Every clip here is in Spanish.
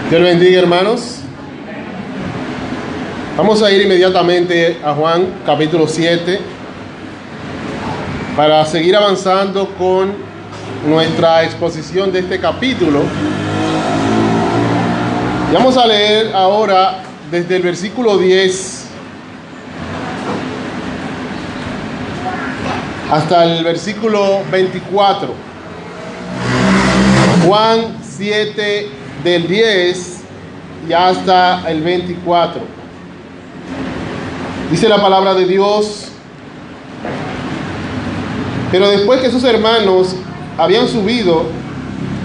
Dios le bendiga, hermanos. Vamos a ir inmediatamente a Juan capítulo 7 para seguir avanzando con nuestra exposición de este capítulo. Y vamos a leer ahora desde el versículo 10 hasta el versículo 24. Juan 7 del 10 y hasta el 24. Dice la palabra de Dios: pero después que sus hermanos habían subido,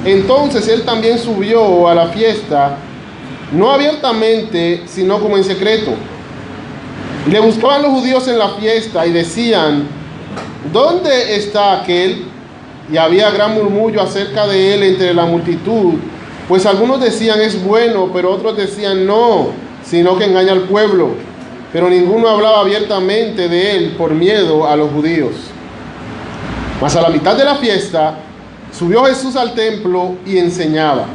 entonces él también subió a la fiesta, no abiertamente, sino como en secreto. Y le buscaban los judíos en la fiesta y decían: ¿dónde está aquel? Y había gran murmullo acerca de él entre la multitud, pues algunos decían: es bueno, pero otros decían: no, sino que engaña al pueblo. Pero ninguno hablaba abiertamente de él por miedo a los judíos. Mas a la mitad de la fiesta subió Jesús al templo y enseñaba.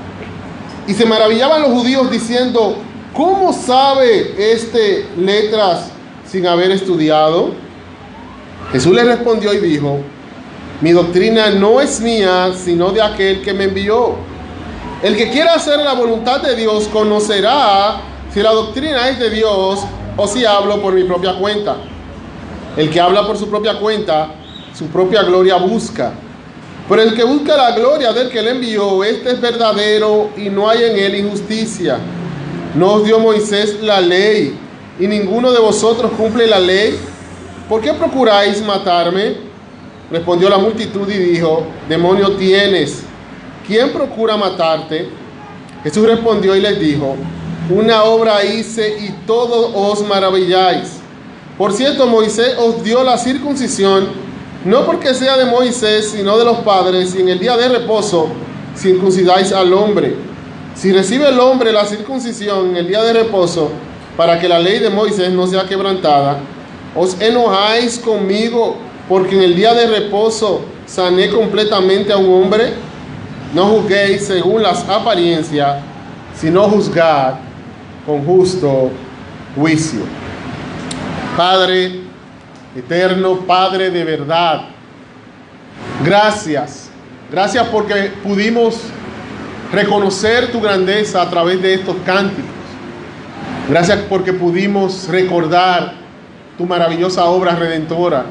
Y se maravillaban los judíos diciendo: ¿cómo sabe este letras sin haber estudiado? Jesús les respondió y dijo: mi doctrina no es mía, sino de aquel que me envió. El que quiera hacer la voluntad de Dios conocerá si la doctrina es de Dios o si hablo por mi propia cuenta. El que habla por su propia cuenta, su propia gloria busca. Pero el que busca la gloria del que le envió, este es verdadero y no hay en él injusticia. ¿No os dio Moisés la ley y ninguno de vosotros cumple la ley? ¿Por qué procuráis matarme? Respondió la multitud y dijo: demonio tienes, ¿quién procura matarte? Jesús respondió y les dijo: una obra hice y todos os maravilláis. Por cierto, Moisés os dio la circuncisión, no porque sea de Moisés, sino de los padres, y en el día de reposo circuncidáis al hombre. Si recibe el hombre la circuncisión en el día de reposo, para que la ley de Moisés no sea quebrantada, os enojáis conmigo, porque en el día de reposo sané completamente a un hombre. No juzguéis según las apariencias, sino juzgad con justo juicio. Padre eterno, Padre de verdad, gracias porque pudimos reconocer tu grandeza a través de estos cánticos. Gracias porque pudimos recordar tu maravillosa obra redentora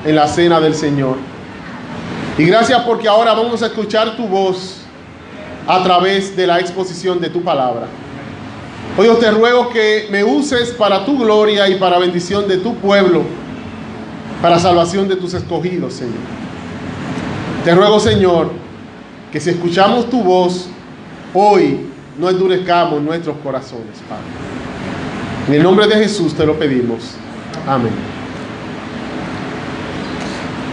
en la cena del Señor. Y gracias porque ahora vamos a escuchar tu voz a través de la exposición de tu palabra. Hoy Dios, te ruego que me uses para tu gloria y para bendición de tu pueblo, para salvación de tus escogidos, Señor. Te ruego, Señor, que si escuchamos tu voz hoy, no endurezcamos nuestros corazones, Padre. En el nombre de Jesús te lo pedimos. Amén.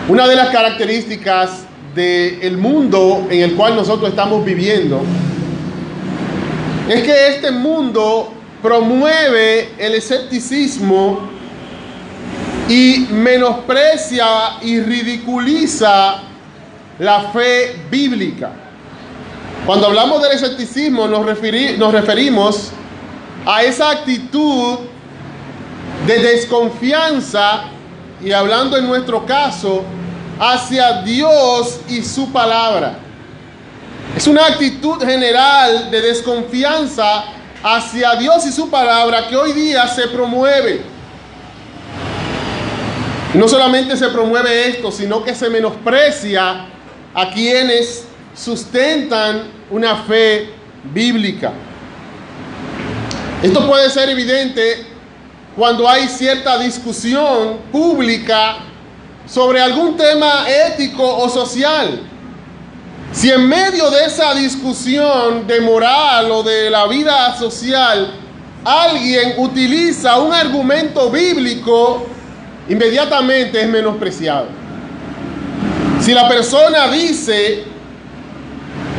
Una de las características del mundo en el cual nosotros estamos viviendo es que este mundo promueve el escepticismo y menosprecia y ridiculiza la fe bíblica. Cuando hablamos del escepticismo nos referimos a esa actitud de desconfianza, y hablando en nuestro caso, hacia Dios y su palabra. Es una actitud general de desconfianza hacia Dios y su palabra que hoy día se promueve. No solamente se promueve esto, sino que se menosprecia a quienes sustentan una fe bíblica. Esto puede ser evidente cuando hay cierta discusión pública sobre algún tema ético o social. Si en medio de esa discusión de moral o de la vida social alguien utiliza un argumento bíblico, inmediatamente es menospreciado. Si la persona dice: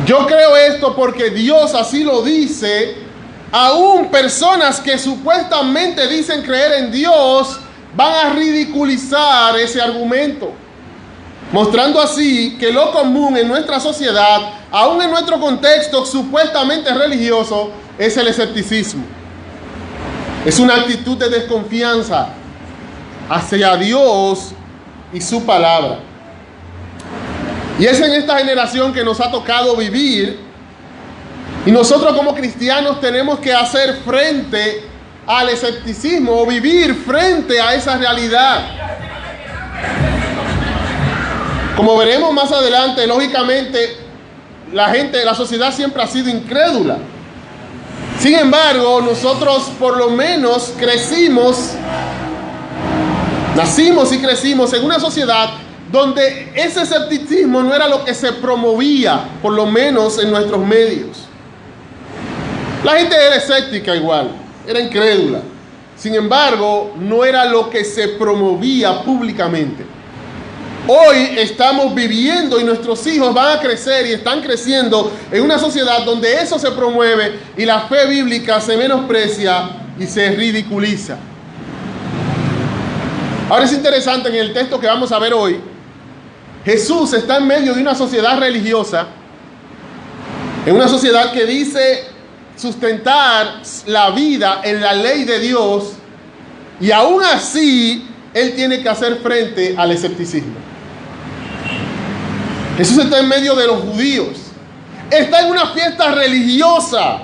yo creo esto porque Dios así lo dice, aún personas que supuestamente dicen creer en Dios van a ridiculizar ese argumento, mostrando así que lo común en nuestra sociedad, aún en nuestro contexto supuestamente religioso, es el escepticismo. Es una actitud de desconfianza hacia Dios y su palabra. Y es en esta generación que nos ha tocado vivir, y nosotros como cristianos tenemos que hacer frente al escepticismo o vivir frente a esa realidad. Como veremos más adelante, lógicamente, la sociedad siempre ha sido incrédula. Sin embargo, nosotros por lo menos nacimos y crecimos en una sociedad donde ese escepticismo no era lo que se promovía, por lo menos en nuestros medios. La gente era escéptica igual, era incrédula. Sin embargo, no era lo que se promovía públicamente. Hoy estamos viviendo y nuestros hijos van a crecer y están creciendo en una sociedad donde eso se promueve y la fe bíblica se menosprecia y se ridiculiza. Ahora es interesante, en el texto que vamos a ver hoy, Jesús está en medio de una sociedad religiosa, en una sociedad que dice sustentar la vida en la ley de Dios, y aún así Él tiene que hacer frente al escepticismo. Jesús está en medio de los judíos, está en una fiesta religiosa.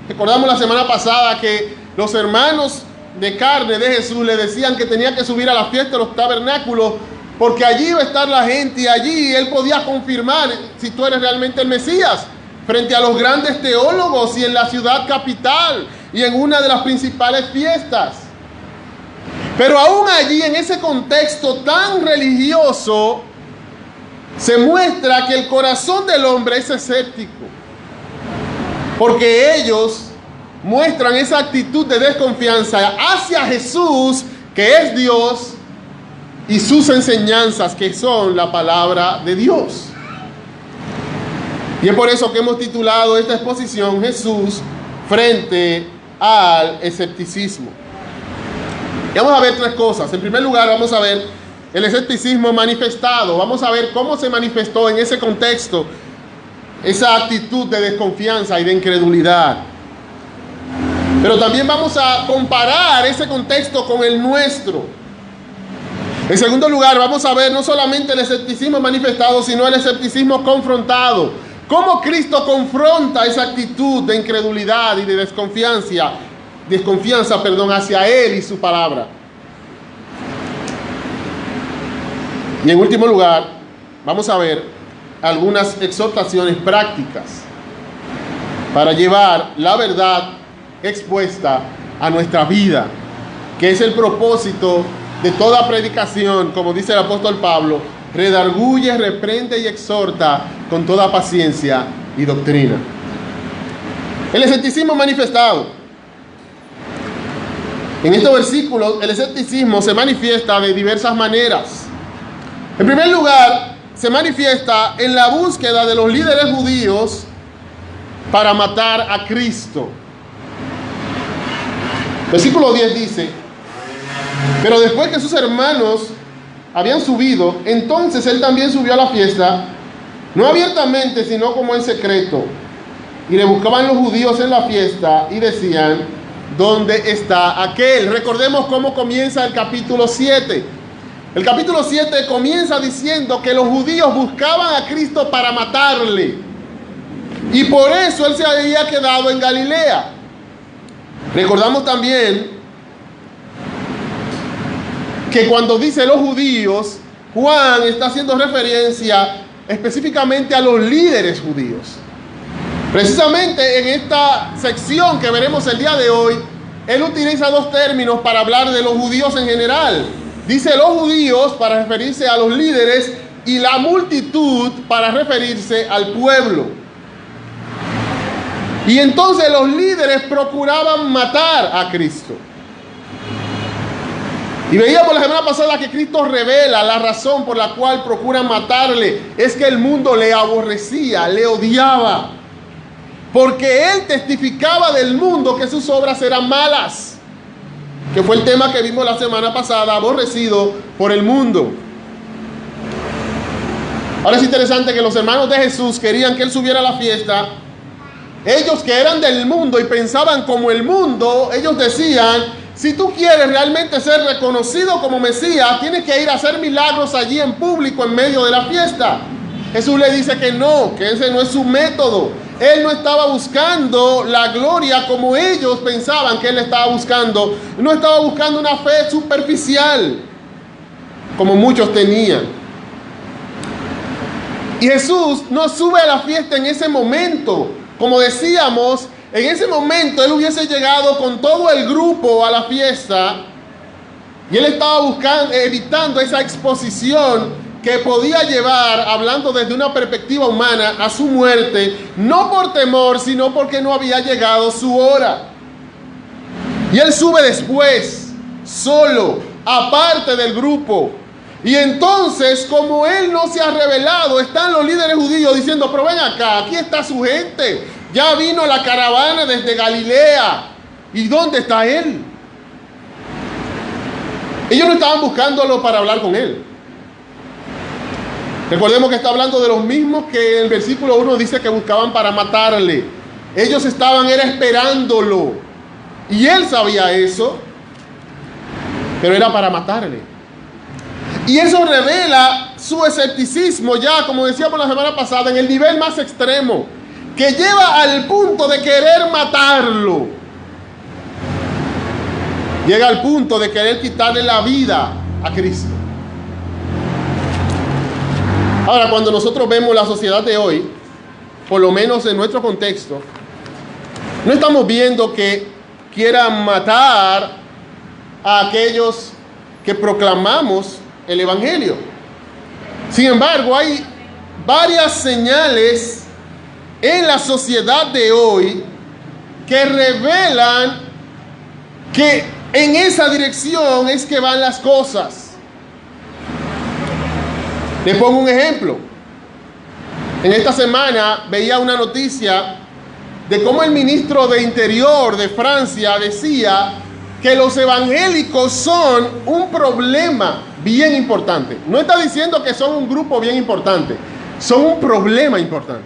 Recordamos la semana pasada que los hermanos de carne de Jesús le decían que tenía que subir a la fiesta de los tabernáculos, porque allí iba a estar la gente y allí Él podía confirmar si tú eres realmente el Mesías, frente a los grandes teólogos y en la ciudad capital y en una de las principales fiestas. Pero aún allí, en ese contexto tan religioso, se muestra que el corazón del hombre es escéptico, porque ellos muestran esa actitud de desconfianza hacia Jesús, que es Dios, y sus enseñanzas, que son la palabra de Dios. Y es por eso que hemos titulado esta exposición Jesús frente al escepticismo. Y vamos a ver tres cosas. En primer lugar, vamos a ver el escepticismo manifestado. Vamos a ver cómo se manifestó en ese contexto esa actitud de desconfianza y de incredulidad. Pero también vamos a comparar ese contexto con el nuestro. En segundo lugar, vamos a ver no solamente el escepticismo manifestado, sino el escepticismo confrontado. Cómo Cristo confronta esa actitud de incredulidad y de desconfianza hacia Él y su palabra. Y en último lugar, vamos a ver algunas exhortaciones prácticas para llevar la verdad expuesta a nuestra vida, que es el propósito de toda predicación, como dice el apóstol Pablo: redarguye, reprende y exhorta con toda paciencia y doctrina. El escepticismo manifestado. En estos versículos, el escepticismo se manifiesta de diversas maneras. En primer lugar, se manifiesta en la búsqueda de los líderes judíos para matar a Cristo. Versículo 10 dice: pero después que sus hermanos habían subido, entonces Él también subió a la fiesta, no abiertamente, sino como en secreto. Y le buscaban los judíos en la fiesta y decían: ¿dónde está aquel? Recordemos cómo comienza el capítulo 7. El capítulo 7 comienza diciendo que los judíos buscaban a Cristo para matarle, y por eso Él se había quedado en Galilea. Recordamos también que cuando dice los judíos, Juan está haciendo referencia específicamente a los líderes judíos. Precisamente en esta sección que veremos el día de hoy, él utiliza dos términos para hablar de los judíos en general. Dice los judíos para referirse a los líderes y la multitud para referirse al pueblo. Y entonces los líderes procuraban matar a Cristo. Y veíamos la semana pasada que Cristo revela la razón por la cual procuran matarle. Es que el mundo le aborrecía, le odiaba. Porque Él testificaba del mundo que sus obras eran malas. Que fue el tema que vimos la semana pasada, aborrecido por el mundo. Ahora es interesante que los hermanos de Jesús querían que Él subiera a la fiesta Ellos que eran del mundo y pensaban como el mundo, ellos decían: si tú quieres realmente ser reconocido como Mesías, tienes que ir a hacer milagros allí en público en medio de la fiesta. Jesús le dice que no, que ese no es su método. Él no estaba buscando la gloria como ellos pensaban que él estaba buscando. No estaba buscando una fe superficial, como muchos tenían. Y Jesús no sube a la fiesta en ese momento. Como decíamos, en ese momento él hubiese llegado con todo el grupo a la fiesta y él estaba evitando esa exposición que podía llevar, hablando desde una perspectiva humana, a su muerte, no por temor, sino porque no había llegado su hora. Y él sube después, solo, aparte del grupo. Y entonces, como él no se ha revelado, están los líderes judíos diciendo: pero ven acá, aquí está su gente. Ya vino la caravana desde Galilea. ¿Y dónde está él? Ellos no estaban buscándolo para hablar con él. Recordemos que está hablando de los mismos que en el versículo 1 dice que buscaban para matarle. Ellos estaban esperándolo. Y él sabía eso, pero era para matarle. Y eso revela su escepticismo, ya como decíamos la semana pasada, en el nivel más extremo, que lleva al punto de querer matarlo. Llega al punto de querer quitarle la vida a Cristo. Ahora, cuando nosotros vemos la sociedad de hoy, por lo menos en nuestro contexto, no estamos viendo que quieran matar a aquellos que proclamamos el Evangelio. Sin embargo, hay varias señales en la sociedad de hoy que revelan que en esa dirección es que van las cosas. Les pongo un ejemplo. En esta semana veía una noticia de cómo el ministro de Interior de Francia decía que los evangélicos son un problema bien importante. No está diciendo que son un grupo bien importante, son un problema importante.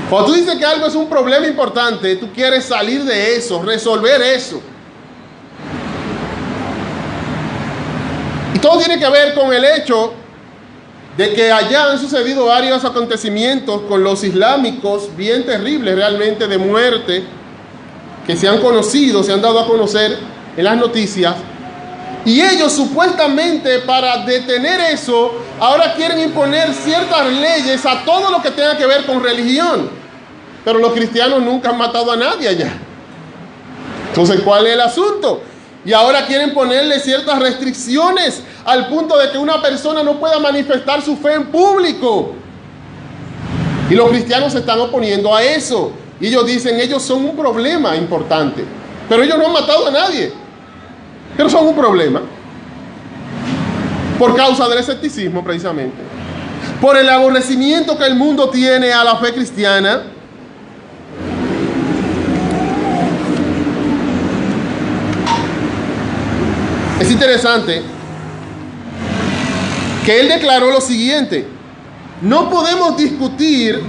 Cuando tú dices que algo es un problema importante, tú quieres salir de eso, resolver eso. Y todo tiene que ver con el hecho de que allá han sucedido varios acontecimientos con los islámicos bien terribles realmente, de muerte, que se han conocido, se han dado a conocer en las noticias. Y ellos supuestamente, para detener eso, ahora quieren imponer ciertas leyes a todo lo que tenga que ver con religión. Pero los cristianos nunca han matado a nadie allá. Entonces, ¿cuál es el asunto? Y ahora quieren ponerle ciertas restricciones al punto de que una persona no pueda manifestar su fe en público. Y los cristianos se están oponiendo a eso. Y ellos dicen, ellos son un problema importante. Pero ellos no han matado a nadie. Pero son un problema. Por causa del escepticismo, precisamente. Por el aborrecimiento que el mundo tiene a la fe cristiana. Es interesante que él declaró lo siguiente: no podemos discutir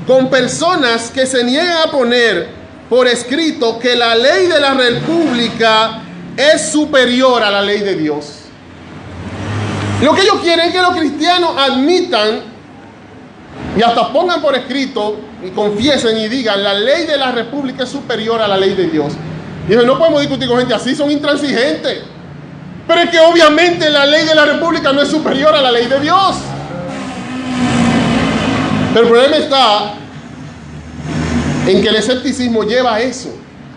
con personas que se niegan a poner por escrito que la ley de la república es superior a la ley de Dios. Lo que ellos quieren es que los cristianos admitan y hasta pongan por escrito y confiesen y digan: la ley de la república es superior a la ley de Dios. Y no podemos discutir con gente así, son intransigentes. Pero es que obviamente la ley de la república no es superior a la ley de Dios. Pero el problema está en que el escepticismo lleva a eso,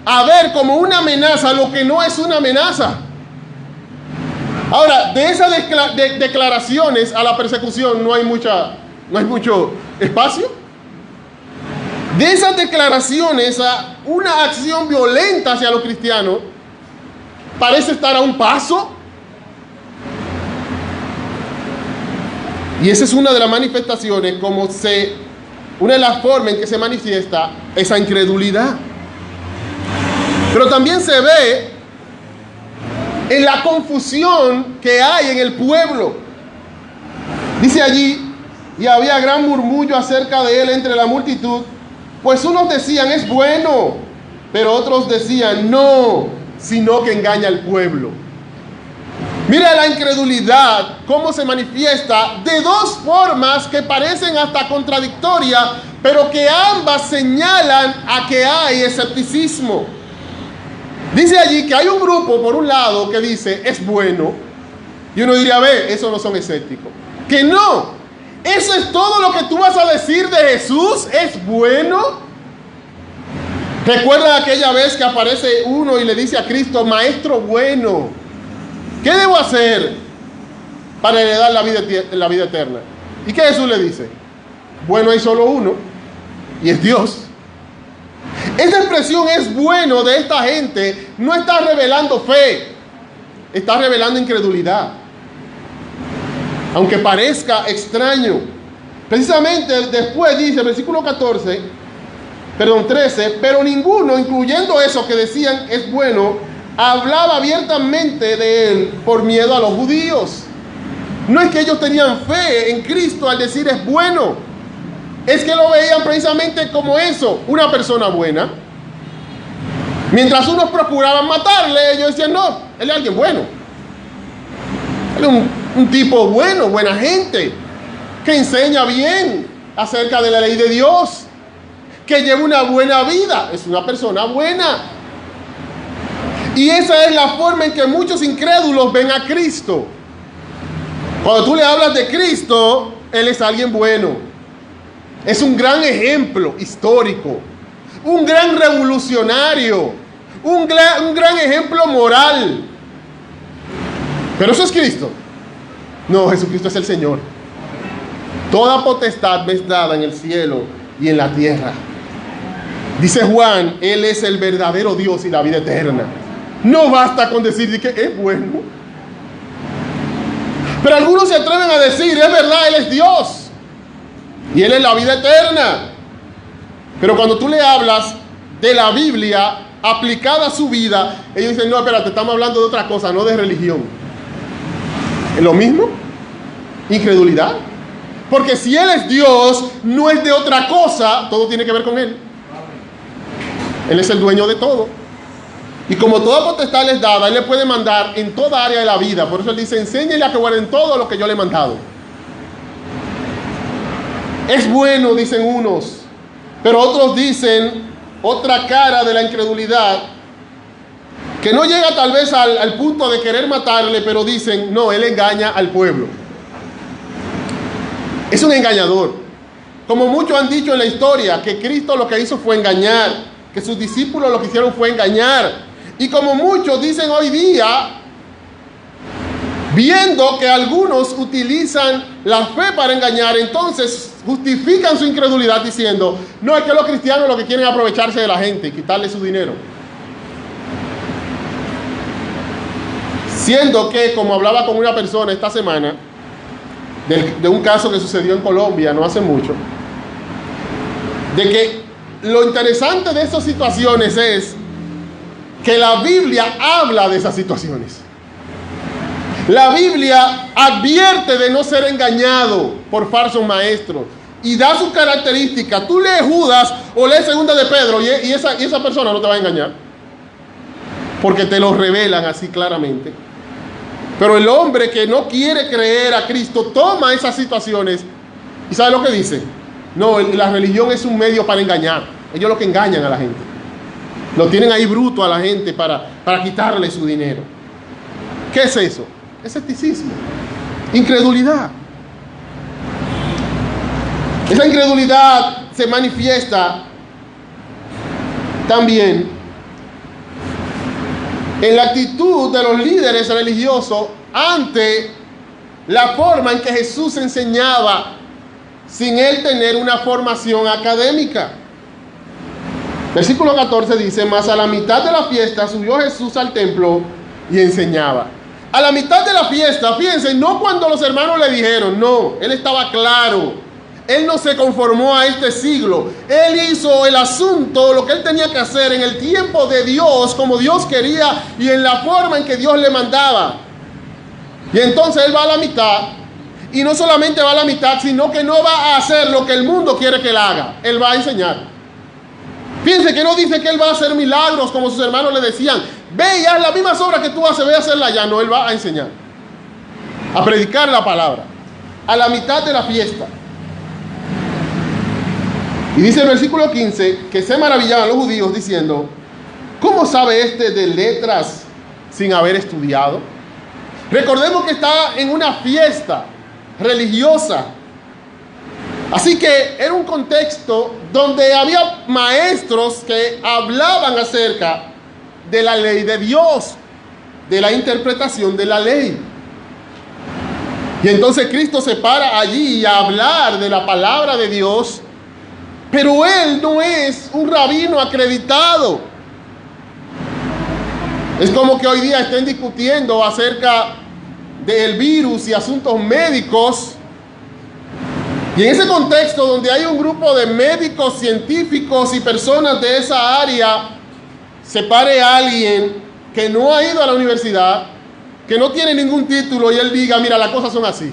a ver como una amenaza lo que no es una amenaza. Ahora, de esas declaraciones a la persecución no hay mucho espacio. De esas declaraciones a una acción violenta hacia los cristianos, parece estar a un paso. Y esa es una de las manifestaciones, una de las formas en que se manifiesta esa incredulidad. Pero también se ve en la confusión que hay en el pueblo. Dice allí: y había gran murmullo acerca de él entre la multitud, Pues unos decían, es bueno, pero otros decían, no, sino que engaña al pueblo. Mira la incredulidad, cómo se manifiesta de dos formas que parecen hasta contradictorias, pero que ambas señalan a que hay escepticismo. Dice allí que hay un grupo, por un lado, que dice, es bueno, y uno diría, ve, esos no son escépticos. Que no, eso es todo lo que tú vas a decir de Jesús, es bueno. Recuerda aquella vez que aparece uno y le dice a Cristo, maestro bueno, ¿qué debo hacer para heredar la vida eterna? ¿Y qué Jesús le dice? Bueno, hay solo uno, y es Dios. Esta expresión es bueno de esta gente, no está revelando fe, está revelando incredulidad. Aunque parezca extraño. Precisamente después dice, versículo 13, pero ninguno, incluyendo esos que decían es bueno, hablaba abiertamente de él por miedo a los judíos. No es que ellos tenían fe en Cristo al decir es bueno, es que lo veían precisamente como eso, una persona buena. Mientras unos procuraban matarle, ellos decían no, él es alguien bueno, él es un tipo bueno, buena gente, que enseña bien acerca de la ley de Dios, que lleva una buena vida, es una persona buena. Y esa es la forma en que muchos incrédulos ven a Cristo. Cuando tú le hablas de Cristo, Él es alguien bueno. Es un gran ejemplo histórico, un gran revolucionario, un gran ejemplo moral. Pero eso es Cristo. No, Jesucristo es el Señor. Toda potestad me es dada en el cielo y en la tierra. Dice Juan, Él es el verdadero Dios y la vida eterna. No basta con decir que es bueno. Pero algunos se atreven a decir, es verdad, Él es Dios y Él es la vida eterna. Pero cuando tú le hablas de la Biblia aplicada a su vida, ellos dicen, no, espérate, estamos hablando de otra cosa, no de religión. ¿Es lo mismo? Incredulidad. Porque si Él es Dios, no es de otra cosa, todo tiene que ver con Él. Él es el dueño de todo. Y como toda potestad les dada, Él le puede mandar en toda área de la vida. Por eso Él dice, enséñenle a que guarden todo lo que yo le he mandado. Es bueno, dicen unos. Pero otros dicen, otra cara de la incredulidad, que no llega tal vez al punto de querer matarle, pero dicen, no, Él engaña al pueblo. Es un engañador. Como muchos han dicho en la historia, que Cristo lo que hizo fue engañar, que sus discípulos lo que hicieron fue engañar. Y como muchos dicen hoy día, viendo que algunos utilizan la fe para engañar, entonces justifican su incredulidad diciendo, no, es que los cristianos lo que quieren es aprovecharse de la gente y quitarle su dinero. Siendo que, como hablaba con una persona esta semana, de un caso que sucedió en Colombia no hace mucho, de que lo interesante de esas situaciones es que la Biblia habla de esas situaciones. La Biblia advierte de no ser engañado por falsos maestros y da sus características. Tú lees Judas o lees Segunda de Pedro y esa persona no te va a engañar, porque te lo revelan así claramente. Pero el hombre que no quiere creer a Cristo toma esas situaciones y ¿sabe lo que dice? No, la religión es un medio para engañar. Ellos lo que engañan a la gente. Lo tienen ahí bruto a la gente para quitarle su dinero. ¿Qué es eso? Escepticismo, incredulidad. Esa incredulidad se manifiesta también en la actitud de los líderes religiosos ante la forma en que Jesús enseñaba sin él tener una formación académica. Versículo 14 dice, mas a la mitad de la fiesta subió Jesús al templo y enseñaba. A la mitad de la fiesta, fíjense, no cuando los hermanos le dijeron, no, él estaba claro. Él no se conformó a este siglo. Él hizo el asunto, lo que él tenía que hacer en el tiempo de Dios, como Dios quería y en la forma en que Dios le mandaba. Y entonces él va a la mitad. Y no solamente va a la mitad, sino que no va a hacer lo que el mundo quiere que él haga. Él va a enseñar. Fíjense que no dice que él va a hacer milagros como sus hermanos le decían. Ve y haz las mismas obras que tú haces, ve a hacerlas allá. No, él va a enseñar, a predicar la palabra, a la mitad de la fiesta. Y dice el versículo 15 que se maravillaban los judíos diciendo: ¿cómo sabe este de letras sin haber estudiado? Recordemos que está en una fiesta religiosa. Así que era un contexto donde había maestros que hablaban acerca de la ley de Dios, de la interpretación de la ley. Y entonces Cristo se para allí a hablar de la palabra de Dios, pero él no es un rabino acreditado. Es como que hoy día estén discutiendo acerca del virus y asuntos médicos. Y en ese contexto donde hay un grupo de médicos, científicos y personas de esa área, se pare alguien que no ha ido a la universidad, que no tiene ningún título, y él diga: mira, las cosas son así.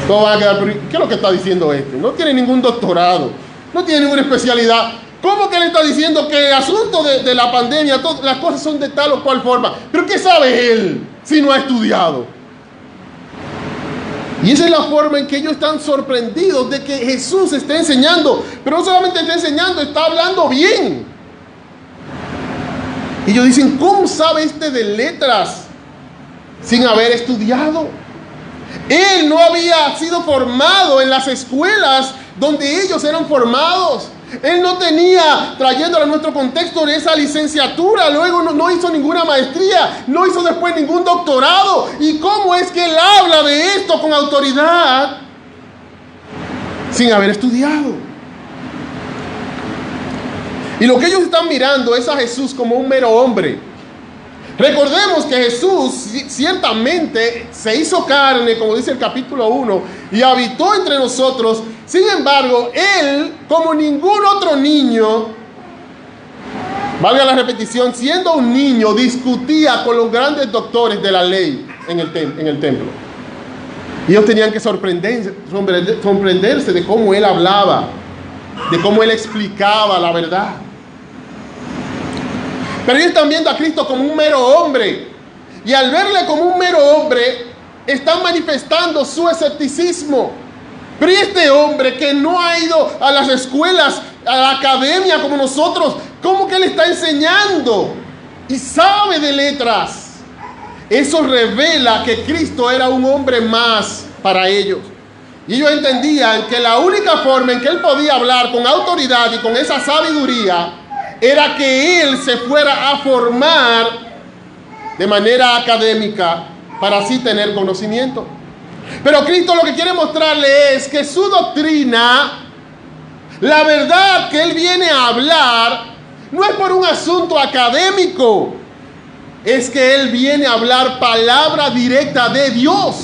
Todos van a quedar: ¿qué es lo que está diciendo este? No tiene ningún doctorado, no tiene ninguna especialidad. ¿Cómo que le está diciendo que el asunto de la pandemia, las cosas son de tal o cual forma? ¿Pero qué sabe él si no ha estudiado? Y esa es la forma en que ellos están sorprendidos de que Jesús esté enseñando. Pero no solamente está enseñando, está hablando bien. Y ellos dicen: ¿cómo sabe este de letras sin haber estudiado? Él no había sido formado en las escuelas donde ellos eran formados. Él no tenía, trayéndolo a nuestro contexto, de esa licenciatura. Luego no hizo ninguna maestría, no hizo después ningún doctorado. ¿Y cómo es que él habla de esto con autoridad sin haber estudiado? Y lo que ellos están mirando es a Jesús como un mero hombre. Recordemos que Jesús ciertamente se hizo carne, como dice el capítulo 1, y habitó entre nosotros. Sin embargo, él, como ningún otro niño, valga la repetición, siendo un niño, discutía con los grandes doctores de la ley en el templo. Y ellos tenían que sorprenderse de cómo él hablaba, de cómo él explicaba la verdad. Pero ellos están viendo a Cristo como un mero hombre. Y al verle como un mero hombre, están manifestando su escepticismo. Pero ¿y este hombre que no ha ido a las escuelas, a la academia como nosotros? ¿Cómo que él está enseñando? Y sabe de letras. Eso revela que Cristo era un hombre más para ellos. Y ellos entendían que la única forma en que él podía hablar con autoridad y con esa sabiduría era que él se fuera a formar de manera académica para así tener conocimiento. Pero Cristo lo que quiere mostrarle es que su doctrina, la verdad que él viene a hablar, no es por un asunto académico, es que él viene a hablar palabra directa de Dios.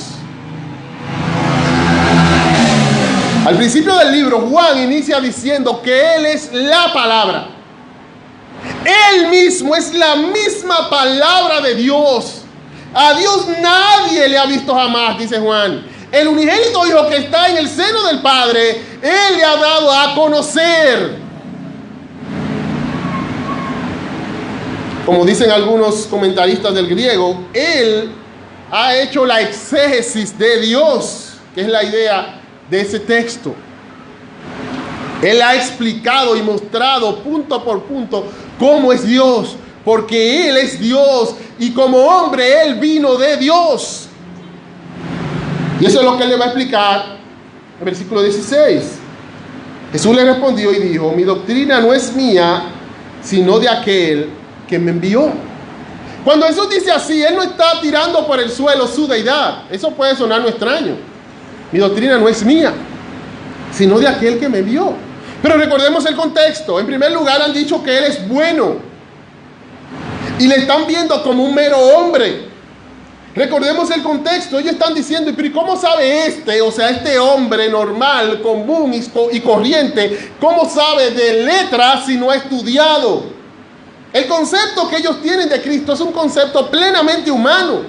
Al principio del libro, Juan inicia diciendo que él es la palabra. Él mismo es la misma palabra de Dios. A Dios nadie le ha visto jamás, dice Juan. El unigénito Hijo que está en el seno del Padre, Él le ha dado a conocer. Como dicen algunos comentaristas del griego, Él ha hecho la exégesis de Dios, que es la idea de ese texto. Él ha explicado y mostrado punto por punto cómo es Dios, porque Él es Dios y como hombre Él vino de Dios. Y eso es lo que Él le va a explicar en el versículo 16. Jesús le respondió y dijo: mi doctrina no es mía, sino de aquel que me envió. Cuando Jesús dice así, Él no está tirando por el suelo su deidad. Eso puede sonar extraño. Mi doctrina no es mía, sino de aquel que me envió. Pero recordemos el contexto. En primer lugar, han dicho que Él es bueno y le están viendo como un mero hombre. Recordemos el contexto. Ellos están diciendo: ¿pero cómo sabe este hombre normal, común y corriente, cómo sabe de letras si no ha estudiado? El concepto que ellos tienen de Cristo es un concepto plenamente humano.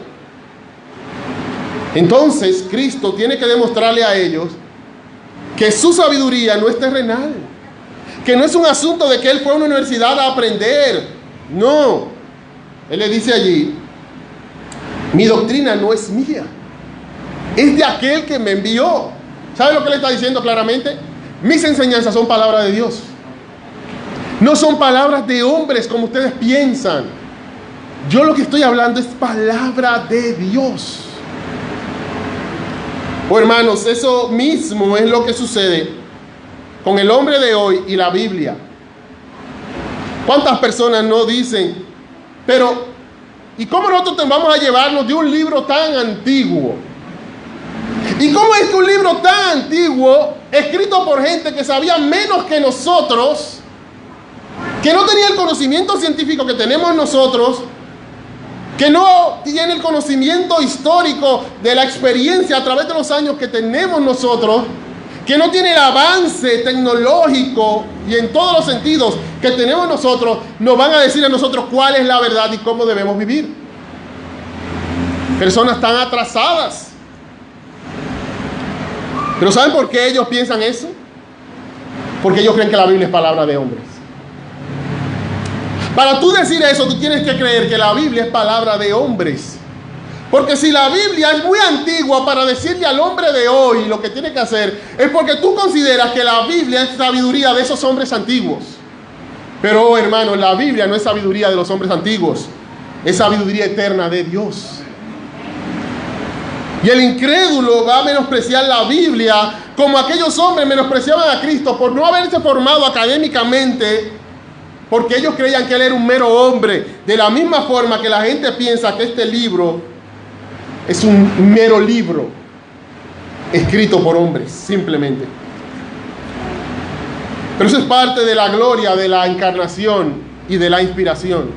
Entonces Cristo tiene que demostrarle a ellos que su sabiduría no es terrenal, que no es un asunto de que él fue a una universidad a aprender. No, él le dice allí, mi doctrina no es mía, es de aquel que me envió. ¿Sabe lo que le está diciendo claramente? Mis enseñanzas son palabras de Dios. No son palabras de hombres como ustedes piensan. Yo lo que estoy hablando es palabra de Dios. Oh, hermanos, eso mismo es lo que sucede con el hombre de hoy y la Biblia. ¿Cuántas personas no dicen, pero ¿y cómo nosotros vamos a llevarnos de un libro tan antiguo? ¿Y cómo es que un libro tan antiguo, escrito por gente que sabía menos que nosotros, que no tenía el conocimiento científico que tenemos nosotros, que no tiene el conocimiento histórico de la experiencia a través de los años que tenemos nosotros, que no tiene el avance tecnológico y en todos los sentidos que tenemos nosotros, nos van a decir a nosotros cuál es la verdad y cómo debemos vivir? Personas tan atrasadas. ¿Pero saben por qué ellos piensan eso? Porque ellos creen que la Biblia es palabra de hombres. Para tú decir eso, tú tienes que creer que la Biblia es palabra de hombres. Porque si la Biblia es muy antigua para decirle al hombre de hoy lo que tiene que hacer, es porque tú consideras que la Biblia es sabiduría de esos hombres antiguos. Pero, hermano, la Biblia no es sabiduría de los hombres antiguos, es sabiduría eterna de Dios. Y el incrédulo va a menospreciar la Biblia como aquellos hombres menospreciaban a Cristo por no haberse formado académicamente, porque ellos creían que él era un mero hombre. De la misma forma que la gente piensa que este libro es un mero libro escrito por hombres, simplemente. Pero eso es parte de la gloria de la encarnación y de la inspiración.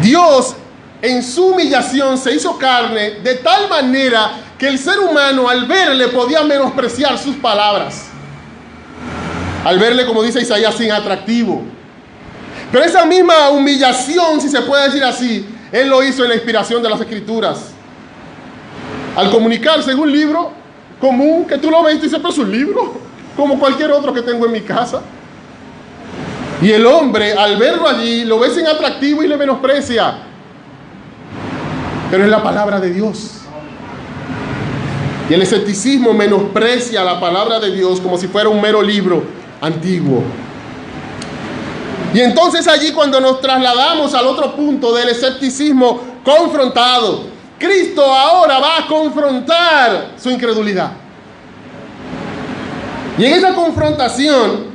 Dios, en su humillación, se hizo carne de tal manera que el ser humano al verle podía menospreciar sus palabras. Al verle, como dice Isaías, sin atractivo. Pero esa misma humillación, si se puede decir así, él lo hizo en la inspiración de las Escrituras. Al comunicarse en un libro común, que tú lo ves y dices, pero es un libro, como cualquier otro que tengo en mi casa. Y el hombre, al verlo allí, lo ve sin atractivo y le menosprecia. Pero es la palabra de Dios. Y el escepticismo menosprecia la palabra de Dios como si fuera un mero libro antiguo. Y entonces allí, cuando nos trasladamos al otro punto del escepticismo confrontado, Cristo ahora va a confrontar su incredulidad. Y en esa confrontación,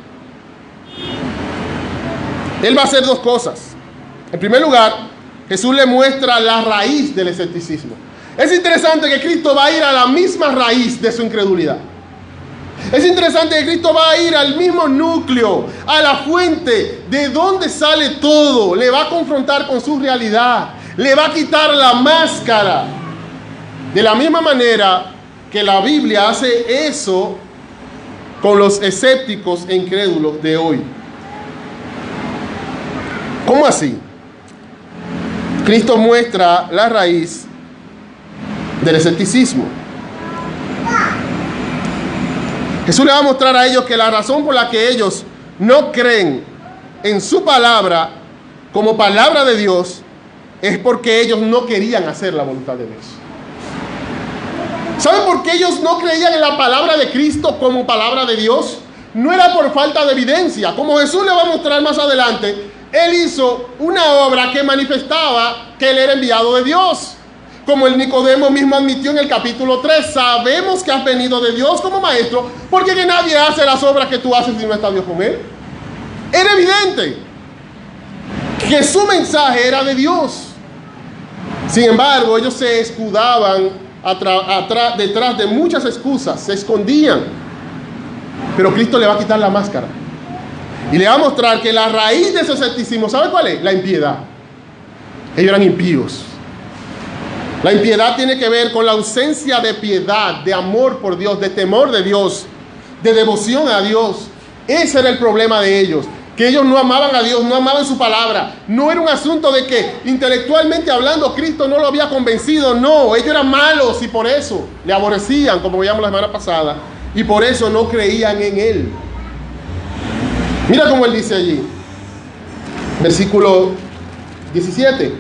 Él va a hacer dos cosas. En primer lugar, Jesús le muestra la raíz del escepticismo. Es interesante que Cristo va a ir a la misma raíz de su incredulidad. Es interesante que Cristo va a ir al mismo núcleo, a la fuente de donde sale todo. Le va a confrontar con su realidad. Le va a quitar la máscara. De la misma manera que la Biblia hace eso con los escépticos e incrédulos de hoy. ¿Cómo así? Cristo muestra la raíz del escepticismo. Jesús le va a mostrar a ellos que la razón por la que ellos no creen en su palabra como palabra de Dios es porque ellos no querían hacer la voluntad de Dios. ¿Saben por qué ellos no creían en la palabra de Cristo como palabra de Dios? No era por falta de evidencia. Como Jesús le va a mostrar más adelante, Él hizo una obra que manifestaba que Él era enviado de Dios. Como el Nicodemo mismo admitió en el capítulo 3, sabemos que has venido de Dios como maestro, porque que nadie hace las obras que tú haces si no está Dios con él. Era evidente que su mensaje era de Dios. Sin embargo, ellos se escudaban detrás de muchas excusas, se escondían. Pero Cristo le va a quitar la máscara y le va a mostrar que la raíz de ese escepticismo, ¿sabe cuál es? La impiedad. Ellos eran impíos. La impiedad tiene que ver con la ausencia de piedad, de amor por Dios, de temor de Dios, de devoción a Dios. Ese era el problema de ellos, que ellos no amaban a Dios, no amaban su palabra. No era un asunto de que intelectualmente hablando Cristo no lo había convencido, no, ellos eran malos y por eso le aborrecían, como veíamos la semana pasada, y por eso no creían en Él. Mira cómo él dice allí, versículo 17.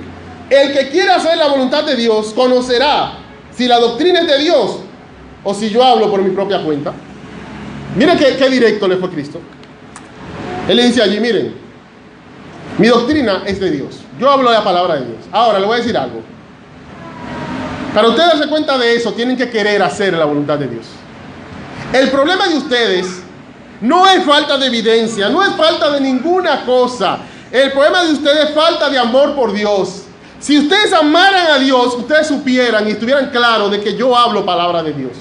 El que quiera hacer la voluntad de Dios conocerá si la doctrina es de Dios o si yo hablo por mi propia cuenta. Miren qué directo le fue Cristo. Él le dice allí, miren, mi doctrina es de Dios. Yo hablo de la palabra de Dios. Ahora le voy a decir algo. Para ustedes darse cuenta de eso, tienen que querer hacer la voluntad de Dios. El problema de ustedes no es falta de evidencia, no es falta de ninguna cosa. El problema de ustedes es falta de amor por Dios. Si ustedes amaran a Dios, ustedes supieran y estuvieran claros de que yo hablo palabra de Dios.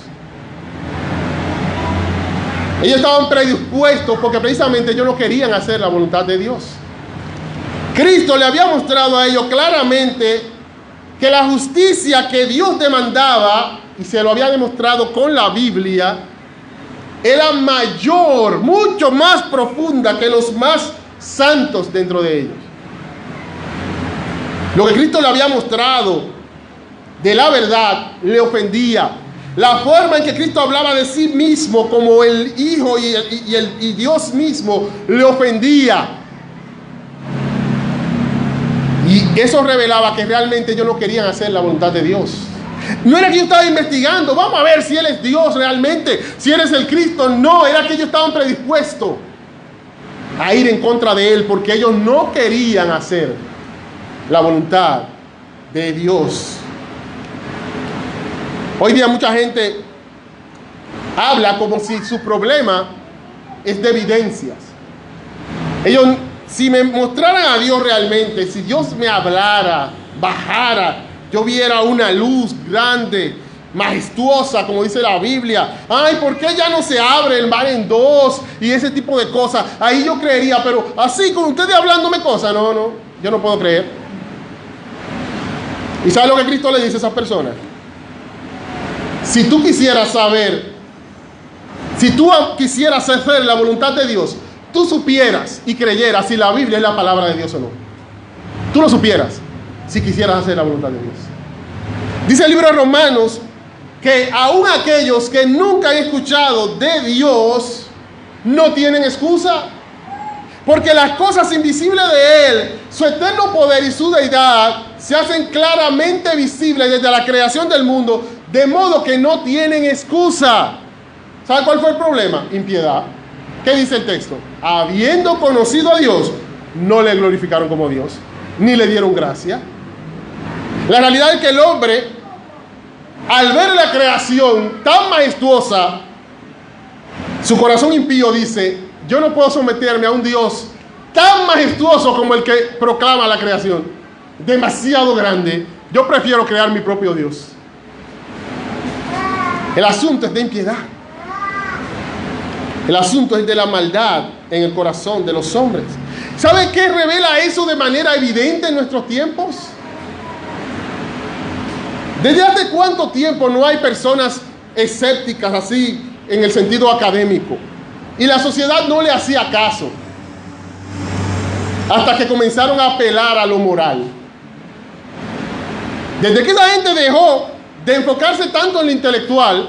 Ellos estaban predispuestos porque precisamente ellos no querían hacer la voluntad de Dios. Cristo le había mostrado a ellos claramente que la justicia que Dios demandaba, y se lo había demostrado con la Biblia, era mayor, mucho más profunda que los más santos dentro de ellos. Lo que Cristo le había mostrado de la verdad le ofendía. La forma en que Cristo hablaba de sí mismo como el Hijo y Dios mismo le ofendía. Y eso revelaba que realmente ellos no querían hacer la voluntad de Dios. No era que yo estaba investigando, vamos a ver si Él es Dios realmente, si Él es el Cristo. No, era que ellos estaban predispuestos a ir en contra de Él porque ellos no querían hacer la voluntad de Dios. Hoy día mucha gente habla como si su problema es de evidencias. Ellos, si me mostraran a Dios realmente, si Dios me hablara, bajara, yo viera una luz grande, majestuosa, como dice la Biblia. Ay, ¿por qué ya no se abre el mar en dos? Y ese tipo de cosas. Ahí yo creería, pero así con ustedes hablándome cosas, no, yo no puedo creer. ¿Y sabe lo que Cristo le dice a esas personas? Si tú quisieras saber, si tú quisieras hacer la voluntad de Dios, tú supieras y creyeras si la Biblia es la palabra de Dios o no. Tú lo supieras si quisieras hacer la voluntad de Dios. Dice el libro de Romanos que aún aquellos que nunca han escuchado de Dios no tienen excusa, porque las cosas invisibles de Él, su eterno poder y su deidad, se hacen claramente visibles desde la creación del mundo, de modo que no tienen excusa. ¿Sabe cuál fue el problema? Impiedad. ¿Qué dice el texto? Habiendo conocido a Dios, no le glorificaron como Dios, ni le dieron gracia. La realidad es que el hombre, al ver la creación tan majestuosa, su corazón impío dice: yo no puedo someterme a un Dios tan majestuoso como el que proclama la creación, demasiado grande. Yo prefiero crear mi propio Dios. El asunto es de impiedad. El asunto es de la maldad en el corazón de los hombres. ¿Sabe qué revela eso de manera evidente en nuestros tiempos? ¿Desde hace cuánto tiempo no hay personas escépticas así en el sentido académico? Y la sociedad no le hacía caso. Hasta que comenzaron a apelar a lo moral. Desde que esa gente dejó de enfocarse tanto en lo intelectual,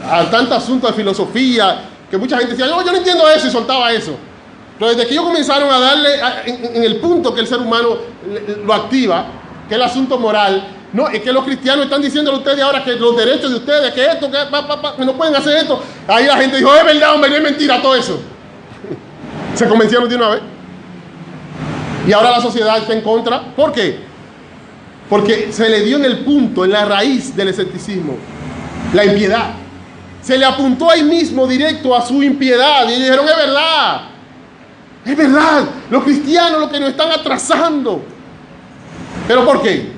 a tanto asunto de filosofía, que mucha gente decía: yo no entiendo eso, y soltaba eso. Pero desde que ellos comenzaron a darle en el punto que el ser humano lo activa, que es el asunto moral, no, es que los cristianos están diciéndole a ustedes ahora que los derechos de ustedes, que esto, que no pueden hacer esto. Ahí la gente dijo: es verdad, hombre, no es mentira todo eso. Se convencieron de una vez. Y ahora la sociedad está en contra. ¿Por qué? Porque se le dio en el punto, en la raíz del escepticismo, la impiedad. Se le apuntó ahí mismo directo a su impiedad. Y dijeron: es verdad. Es verdad. Los cristianos lo que nos están atrasando. ¿Pero por qué?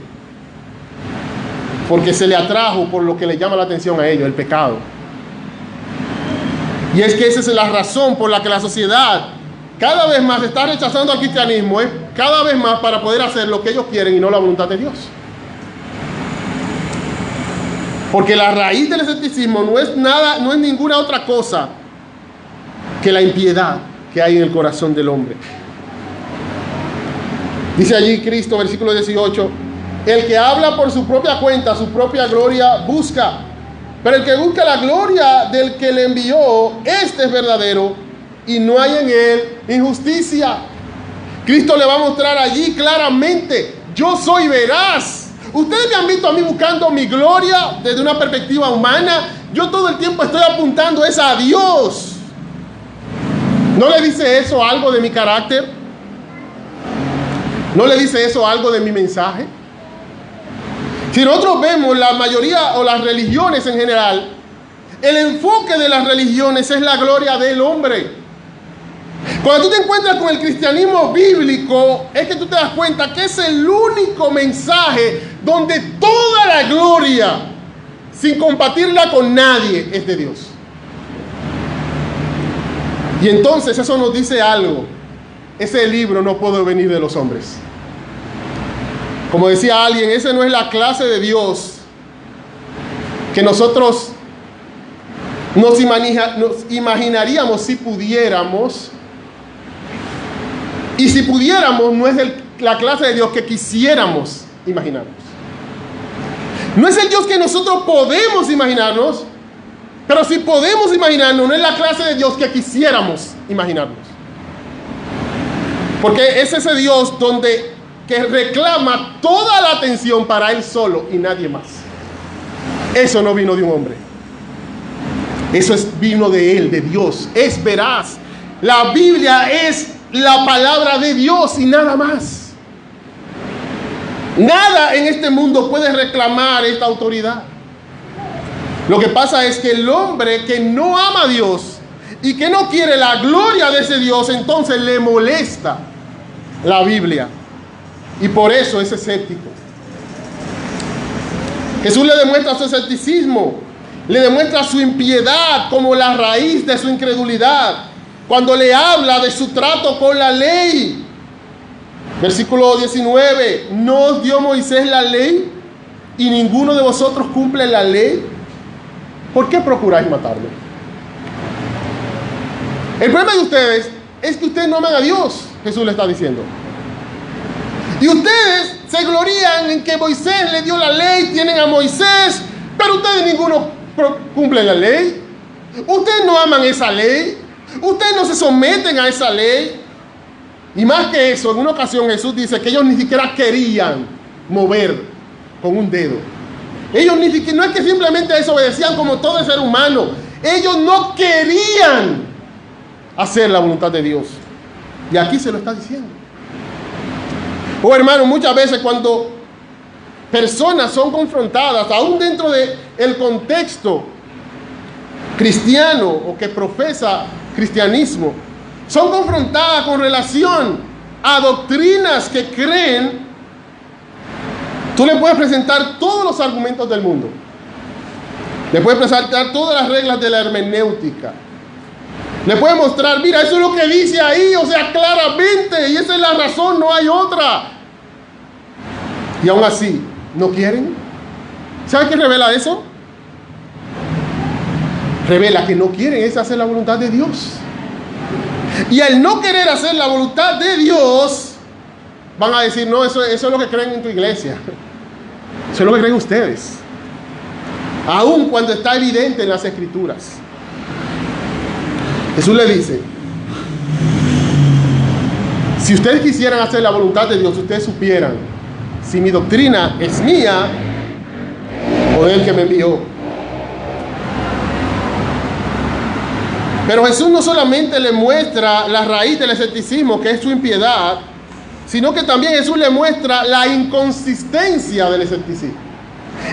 Porque se le atrajo por lo que le llama la atención a ellos, el pecado. Y es que esa es la razón por la que la sociedad cada vez más está rechazando al cristianismo, es cada vez más para poder hacer lo que ellos quieren y no la voluntad de Dios. Porque la raíz del escepticismo no es nada, no es ninguna otra cosa que la impiedad que hay en el corazón del hombre. Dice allí Cristo, versículo 18: el que habla por su propia cuenta, su propia gloria busca, pero el que busca la gloria del que le envió, este es verdadero, y no hay en él injusticia. Cristo le va a mostrar allí claramente: yo soy veraz. Ustedes me han visto a mí buscando mi gloria desde una perspectiva humana. Yo todo el tiempo estoy apuntando a Dios. ¿No le dice eso algo de mi carácter? ¿No le dice eso algo de mi mensaje? Si nosotros vemos la mayoría o las religiones en general, el enfoque de las religiones es la gloria del hombre. Cuando tú te encuentras con el cristianismo bíblico, es que tú te das cuenta que es el único mensaje donde toda la gloria, sin compartirla con nadie, es de Dios. Y entonces eso nos dice algo: ese libro no puede venir de los hombres. Como decía alguien, esa no es la clase de Dios que nosotros nos imaginaríamos si pudiéramos. Y si pudiéramos, no es la clase de Dios que quisiéramos imaginarnos. No es el Dios que nosotros podemos imaginarnos, pero si podemos imaginarnos, no es la clase de Dios que quisiéramos imaginarnos. Porque es ese Dios que reclama toda la atención para Él solo y nadie más. Eso no vino de un hombre. Eso vino de Él, de Dios. Es veraz. La Biblia es la palabra de Dios y nada más. Nada en este mundo puede reclamar esta autoridad. Lo que pasa es que el hombre que no ama a Dios y que no quiere la gloria de ese Dios, entonces le molesta la Biblia. Y por eso es escéptico. Jesús le demuestra su escepticismo, le demuestra su impiedad como la raíz de su incredulidad, cuando le habla de su trato con la ley. Versículo 19: ¿no os dio Moisés la ley y ninguno de vosotros cumple la ley? ¿Por qué procuráis matarme? El problema de ustedes es que ustedes no aman a Dios, Jesús le está diciendo. Y ustedes se glorían en que Moisés le dio la ley, tienen a Moisés, pero ustedes ninguno cumplen la ley. Ustedes no aman esa ley. Ustedes no se someten a esa ley. Y más que eso, en una ocasión Jesús dice que ellos ni siquiera querían mover con un dedo. Ellos ni siquiera, no es que simplemente desobedecían como todo ser humano. Ellos no querían hacer la voluntad de Dios. Y aquí se lo está diciendo. Oh, hermano, muchas veces cuando personas son confrontadas, aún dentro del contexto cristiano o que profesa cristianismo, son confrontadas con relación a doctrinas que creen, tú le puedes presentar todos los argumentos del mundo. Le puedes presentar todas las reglas de la hermenéutica. Le puedes mostrar: mira, eso es lo que dice ahí, o sea, claramente, y esa es la razón, no hay otra. Y aún así, ¿no quieren? ¿Sabe qué revela eso? Revela que no quieren es hacer la voluntad de Dios. Y al no querer hacer la voluntad de Dios, van a decir: no, eso es lo que creen en tu iglesia. Eso es lo que creen ustedes. Aun cuando está evidente en las Escrituras. Jesús le dice: si ustedes quisieran hacer la voluntad de Dios, ustedes supieran si mi doctrina es mía o del que me envió. Pero Jesús no solamente le muestra la raíz del escepticismo, que es su impiedad, sino que también Jesús le muestra la inconsistencia del escepticismo.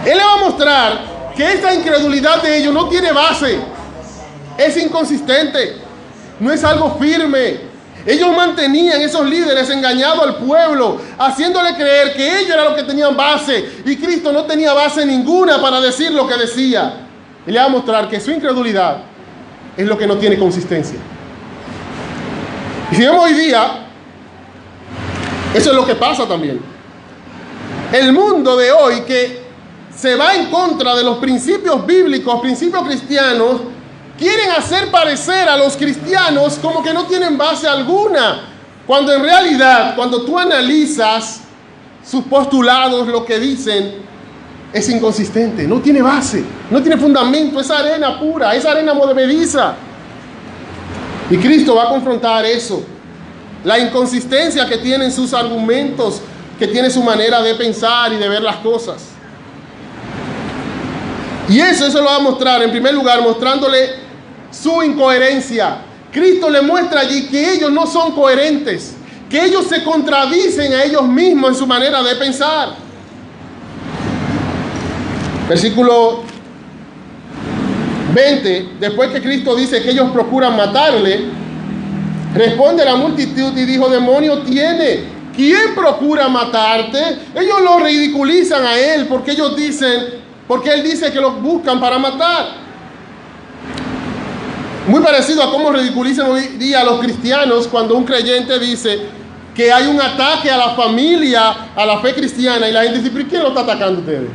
Él le va a mostrar que esta incredulidad de ellos no tiene base, es inconsistente, no es algo firme. Ellos mantenían, esos líderes, engañado al pueblo, haciéndole creer que ellos eran los que tenían base, y Cristo no tenía base ninguna para decir lo que decía. Y le va a mostrar que su incredulidad es lo que no tiene consistencia. Y si vemos hoy día, eso es lo que pasa también. El mundo de hoy, que se va en contra de los principios bíblicos, principios cristianos, quieren hacer parecer a los cristianos como que no tienen base alguna, cuando en realidad, cuando tú analizas sus postulados, lo que dicen es inconsistente, no tiene base, no tiene fundamento, es arena pura, es arena movediza. Y Cristo va a confrontar eso, la inconsistencia que tienen sus argumentos, que tiene su manera de pensar y de ver las cosas. Y eso lo va a mostrar, en primer lugar, mostrándole su incoherencia. Cristo le muestra allí que ellos no son coherentes, que ellos se contradicen a ellos mismos en su manera de pensar. Versículo 20, después que Cristo dice que ellos procuran matarle, responde la multitud y dijo: demonio tiene, ¿quién procura matarte? Ellos lo ridiculizan a él porque ellos dicen, porque él dice que los buscan para matar. Muy parecido a cómo ridiculizan hoy día a los cristianos cuando un creyente dice que hay un ataque a la familia, a la fe cristiana, y la gente dice: ¿pero quién lo está atacando a ustedes?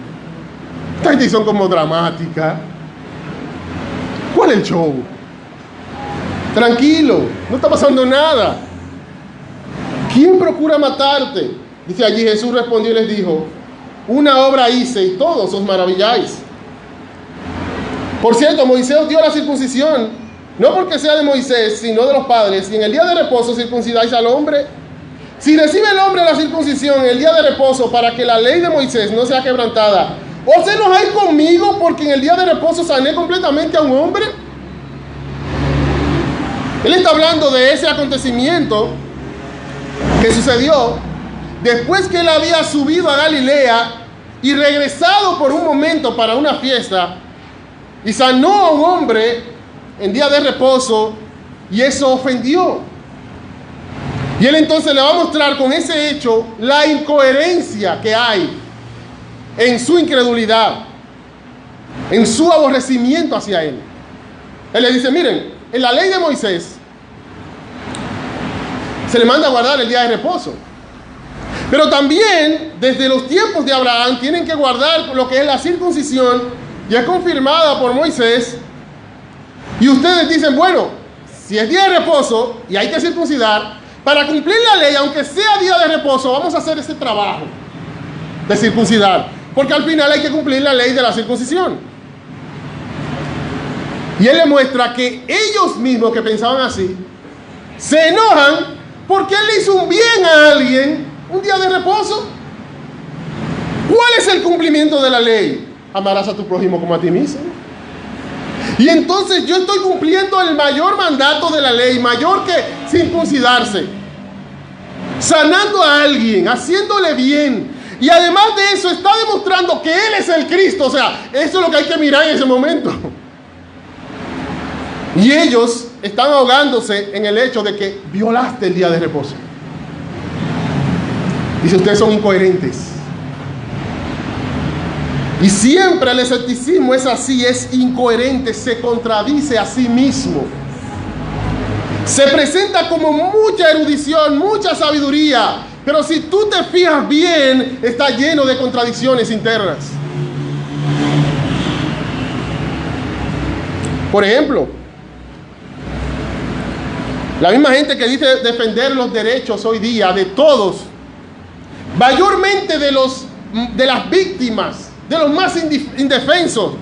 Esta gente son como dramática. ¿Cuál es el show? Tranquilo, no está pasando nada. ¿Quién procura matarte? Dice allí: Jesús respondió y les dijo: una obra hice y todos os maravilláis. Por cierto, Moisés os dio la circuncisión, no porque sea de Moisés, sino de los padres, y en el día de reposo circuncidáis al hombre. Si recibe el hombre la circuncisión en el día de reposo para que la ley de Moisés no sea quebrantada, ¿os enojáis conmigo porque en el día de reposo sané completamente a un hombre? Él está hablando de ese acontecimiento que sucedió después que él había subido a Galilea y regresado por un momento para una fiesta y sanó a un hombre en día de reposo, y eso ofendió. Y él entonces le va a mostrar con ese hecho la incoherencia que hay en su incredulidad, en su aborrecimiento hacia él. Él le dice: miren, en la ley de Moisés se le manda a guardar el día de reposo, pero también desde los tiempos de Abraham tienen que guardar lo que es la circuncisión, ya confirmada por Moisés. Y ustedes dicen: bueno, si es día de reposo y hay que circuncidar, para cumplir la ley, aunque sea día de reposo, vamos a hacer ese trabajo de circuncidar, porque al final hay que cumplir la ley de la circuncisión. Y él le muestra que ellos mismos que pensaban así se enojan porque él le hizo un bien a alguien un día de reposo. ¿Cuál es el cumplimiento de la ley? Amarás a tu prójimo como a ti mismo. Y entonces yo estoy cumpliendo el mayor mandato de la ley, mayor que circuncidarse, sanando a alguien, haciéndole bien. Y además de eso está demostrando que Él es el Cristo. O sea, eso es lo que hay que mirar en ese momento. Y ellos están ahogándose en el hecho de que violaste el día de reposo. Dice: ustedes son incoherentes. Y siempre el escepticismo es así, es incoherente, se contradice a sí mismo. Se presenta como mucha erudición, mucha sabiduría, pero si tú te fijas bien, está lleno de contradicciones internas. Por ejemplo, la misma gente que dice defender los derechos hoy día de todos, mayormente de las víctimas, de los más indefensos,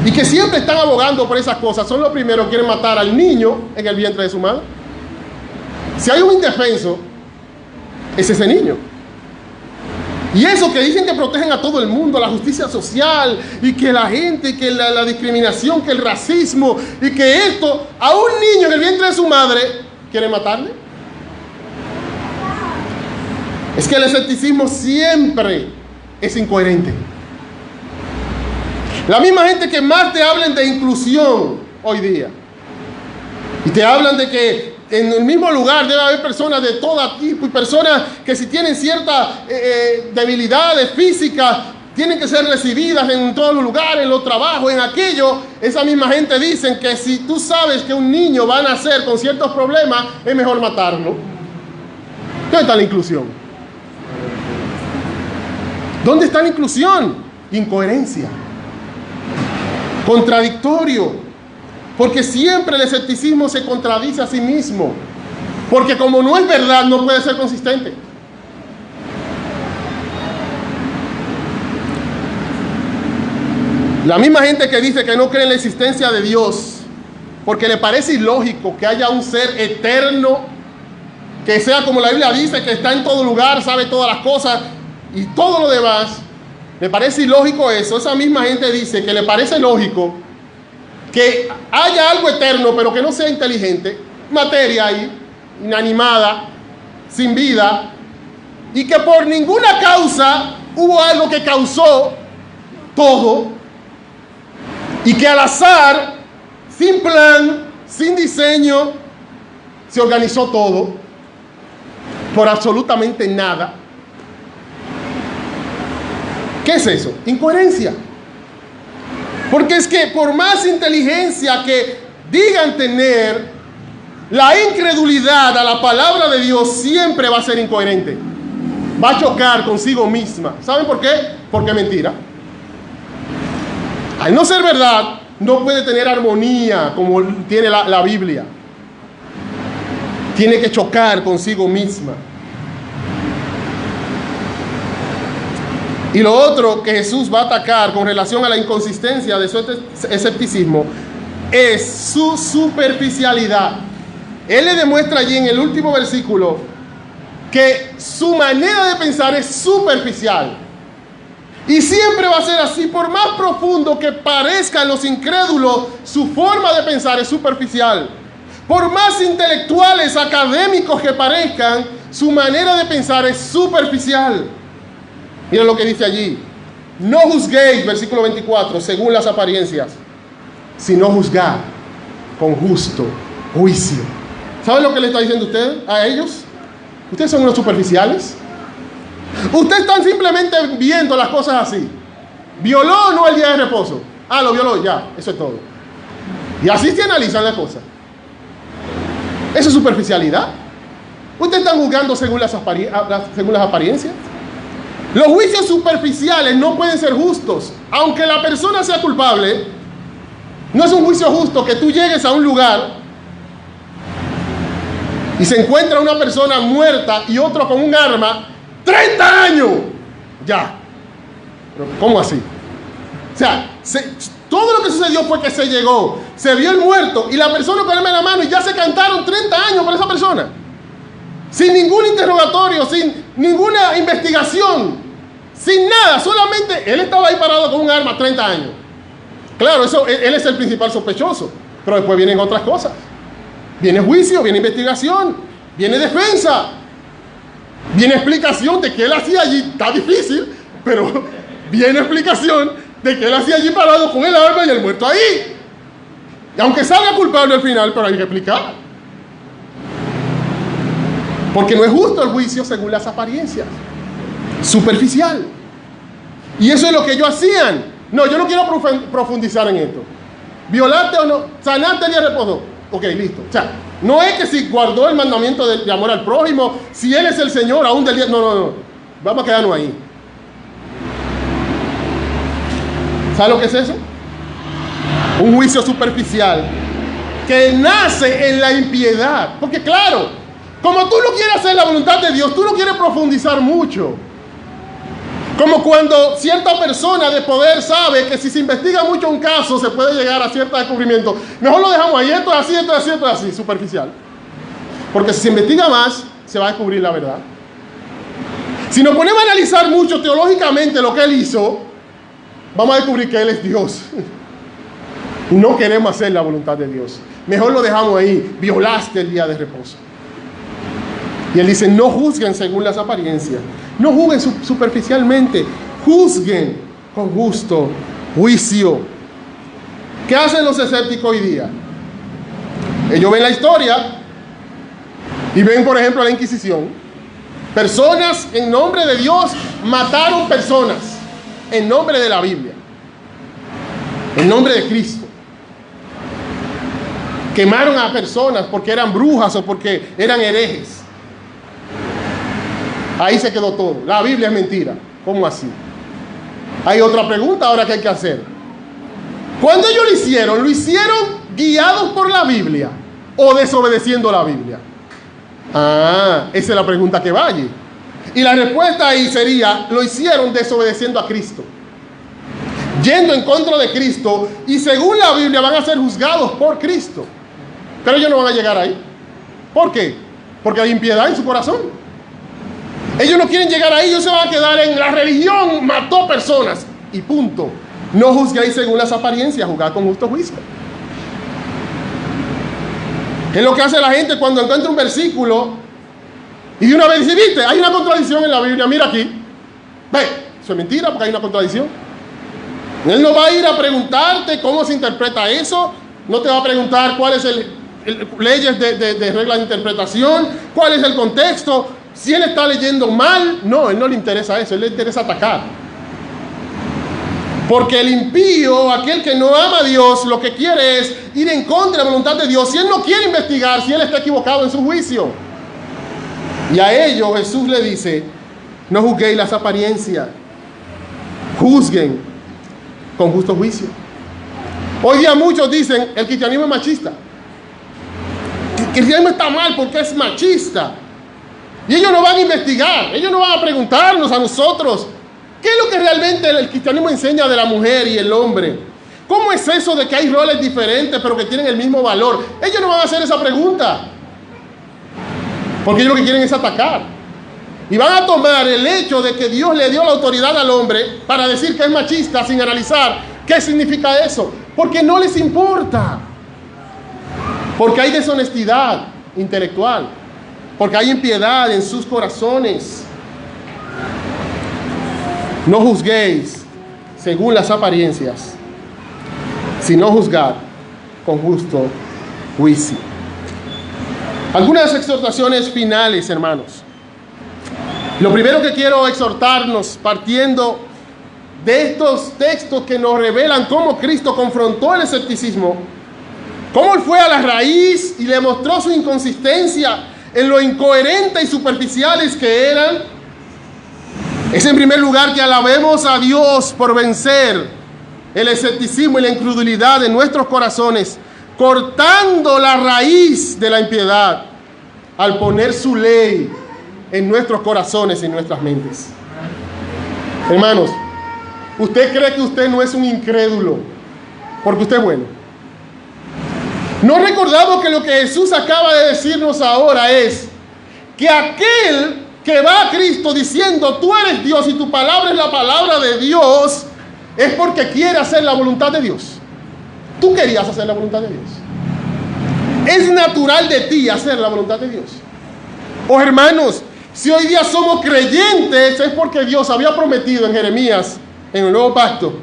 y que siempre están abogando por esas cosas, son los primeros que quieren matar al niño en el vientre de su madre. Si hay un indefenso, es ese niño. Y eso que dicen que protegen a todo el mundo, la justicia social, y que la gente, que la discriminación, que el racismo, y que esto, a un niño en el vientre de su madre, ¿quieren matarle? Es que el escepticismo siempre es incoherente. La misma gente que más te hablan de inclusión hoy día, y te hablan de que en el mismo lugar debe haber personas de todo tipo, y personas que si tienen ciertas debilidades físicas tienen que ser recibidas en todos los lugares, en los trabajos, en aquello. Esa misma gente dicen que si tú sabes que un niño va a nacer con ciertos problemas, es mejor matarlo. ¿Dónde está la inclusión? ¿Dónde está la inclusión? Incoherencia. Contradictorio. Porque siempre el escepticismo se contradice a sí mismo. Porque como no es verdad, no puede ser consistente. La misma gente que dice que no cree en la existencia de Dios porque le parece ilógico que haya un ser eterno, que sea como la Biblia dice, que está en todo lugar, sabe todas las cosas y todo lo demás. Le parece ilógico eso. Esa misma gente dice que le parece lógico que haya algo eterno, pero que no sea inteligente, materia ahí, inanimada, sin vida, y que por ninguna causa hubo algo que causó todo, y que al azar, sin plan, sin diseño, se organizó todo, por absolutamente nada. ¿Qué es eso? Incoherencia. Porque es que por más inteligencia que digan tener, la incredulidad a la palabra de Dios siempre va a ser incoherente. Va a chocar consigo misma. ¿Saben por qué? Porque es mentira. Al no ser verdad, no puede tener armonía como tiene la Biblia. Tiene que chocar consigo misma. Y lo otro que Jesús va a atacar con relación a la inconsistencia de su escepticismo es su superficialidad. Él le demuestra allí en el último versículo que su manera de pensar es superficial. Y siempre va a ser así, por más profundo que parezcan los incrédulos, su forma de pensar es superficial. Por más intelectuales, académicos que parezcan, su manera de pensar es superficial. Miren lo que dice allí. No juzguéis, versículo 24, según las apariencias, sino juzgad con justo juicio. ¿Saben lo que le está diciendo usted a ellos? Ustedes son unos superficiales. Ustedes están simplemente viendo las cosas así. ¿Violó o no el día de reposo? Ah, lo violó, ya, eso es todo. Y así se analizan las cosas. Eso es superficialidad. Ustedes están juzgando según las apariencias. Los juicios superficiales no pueden ser justos. Aunque la persona sea culpable, no es un juicio justo que tú llegues a un lugar y se encuentra una persona muerta y otro con un arma. 30 años. Ya. Pero ¿cómo así? O sea, todo lo que sucedió fue que se llegó, se vio el muerto y la persona con el arma en la mano y ya se cantaron 30 años por esa persona. Sin ningún interrogatorio, sin ninguna investigación, sin nada, solamente él estaba ahí parado con un arma 30 años. Claro, él es el principal sospechoso, pero después vienen otras cosas. Viene juicio, viene investigación, viene defensa, viene explicación de qué él hacía allí. Está difícil, pero viene explicación de que él hacía allí parado con el arma y el muerto ahí. Y aunque salga culpable al final, pero hay que explicar. Porque no es justo el juicio según las apariencias. Superficial. Y eso es lo que ellos hacían. No, yo no quiero profundizar en esto. ¿Violaste o no? ¿Sanaste el día de reposo? Ok, listo. O sea, no es que si guardó el mandamiento de amor al prójimo, si él es el Señor aún del día... No. Vamos a quedarnos ahí. ¿Sabes lo que es eso? Un juicio superficial que nace en la impiedad. Porque claro, como tú no quieres hacer la voluntad de Dios, tú no quieres profundizar mucho. Como cuando cierta persona de poder sabe que si se investiga mucho un caso se puede llegar a cierto descubrimiento. Mejor lo dejamos ahí, esto es así, esto es así, esto es así, superficial. Porque si se investiga más, se va a descubrir la verdad. Si nos ponemos a analizar mucho teológicamente lo que él hizo, vamos a descubrir que él es Dios. No queremos hacer la voluntad de Dios. Mejor lo dejamos ahí. Violaste el día de reposo. Y él dice, no juzguen según las apariencias. No juzguen superficialmente. Juzguen con justo juicio. ¿Qué hacen los escépticos hoy día? Ellos ven la historia y ven, por ejemplo, la Inquisición. Personas en nombre de Dios mataron personas en nombre de la Biblia, en nombre de Cristo. Quemaron a personas porque eran brujas o porque eran herejes. Ahí se quedó todo. La Biblia es mentira. ¿Cómo así? Hay otra pregunta ahora que hay que hacer. ¿Cuándo ellos lo hicieron guiados por la Biblia o desobedeciendo la Biblia? Esa es la pregunta que va allí. Y la respuesta ahí sería, lo hicieron desobedeciendo a Cristo. yendo en contra de Cristo, y según la Biblia van a ser juzgados por Cristo. Pero ellos no van a llegar ahí. ¿Por qué? Porque hay impiedad en su corazón. Ellos no quieren llegar ahí, ellos se van a quedar en la religión, mató personas y punto. No juzguéis según las apariencias, juzgad con justo juicio. Es lo que hace la gente cuando encuentra un versículo y de una vez dice, viste, hay una contradicción en la Biblia, mira aquí. Ve, eso es mentira porque hay una contradicción. Él no va a ir a preguntarte cómo se interpreta eso, no te va a preguntar cuáles son leyes de reglas de interpretación, cuál es el contexto, si él está leyendo mal. No, a él no le interesa eso, a él le interesa atacar. Porque el impío, aquel que no ama a Dios, lo que quiere es ir en contra de la voluntad de Dios. Si él no quiere investigar, si él está equivocado en su juicio. Y a ello Jesús le dice, no juzguéis las apariencias, juzguen con justo juicio. Hoy día muchos dicen, el cristianismo es machista. El cristianismo está mal porque es machista. Y ellos no van a investigar, ellos no van a preguntarnos a nosotros, ¿qué es lo que realmente el cristianismo enseña de la mujer y el hombre? ¿Cómo es eso de que hay roles diferentes pero que tienen el mismo valor? Ellos no van a hacer esa pregunta. Porque ellos lo que quieren es atacar. Y van a tomar el hecho de que Dios le dio la autoridad al hombre para decir que es machista sin analizar qué significa eso. Porque no les importa. Porque hay deshonestidad intelectual. Porque hay impiedad en sus corazones. No juzguéis según las apariencias, sino juzgad con justo juicio. Algunas exhortaciones finales, hermanos. Lo primero que quiero exhortarnos, partiendo de estos textos que nos revelan cómo Cristo confrontó el escepticismo, cómo él fue a la raíz y le mostró su inconsistencia en lo incoherentes y superficiales que eran, es en primer lugar que alabemos a Dios por vencer el escepticismo y la incredulidad de nuestros corazones, cortando la raíz de la impiedad al poner su ley en nuestros corazones y en nuestras mentes. Hermanos, ¿usted cree que usted no es un incrédulo porque usted es bueno? ¿No recordamos que lo que Jesús acaba de decirnos ahora es que aquel que va a Cristo diciendo tú eres Dios y tu palabra es la palabra de Dios, es porque quiere hacer la voluntad de Dios? Tú querías hacer la voluntad de Dios. Es natural de ti hacer la voluntad de Dios. Oh hermanos, si hoy día somos creyentes es porque Dios había prometido en Jeremías, en el Nuevo Pacto,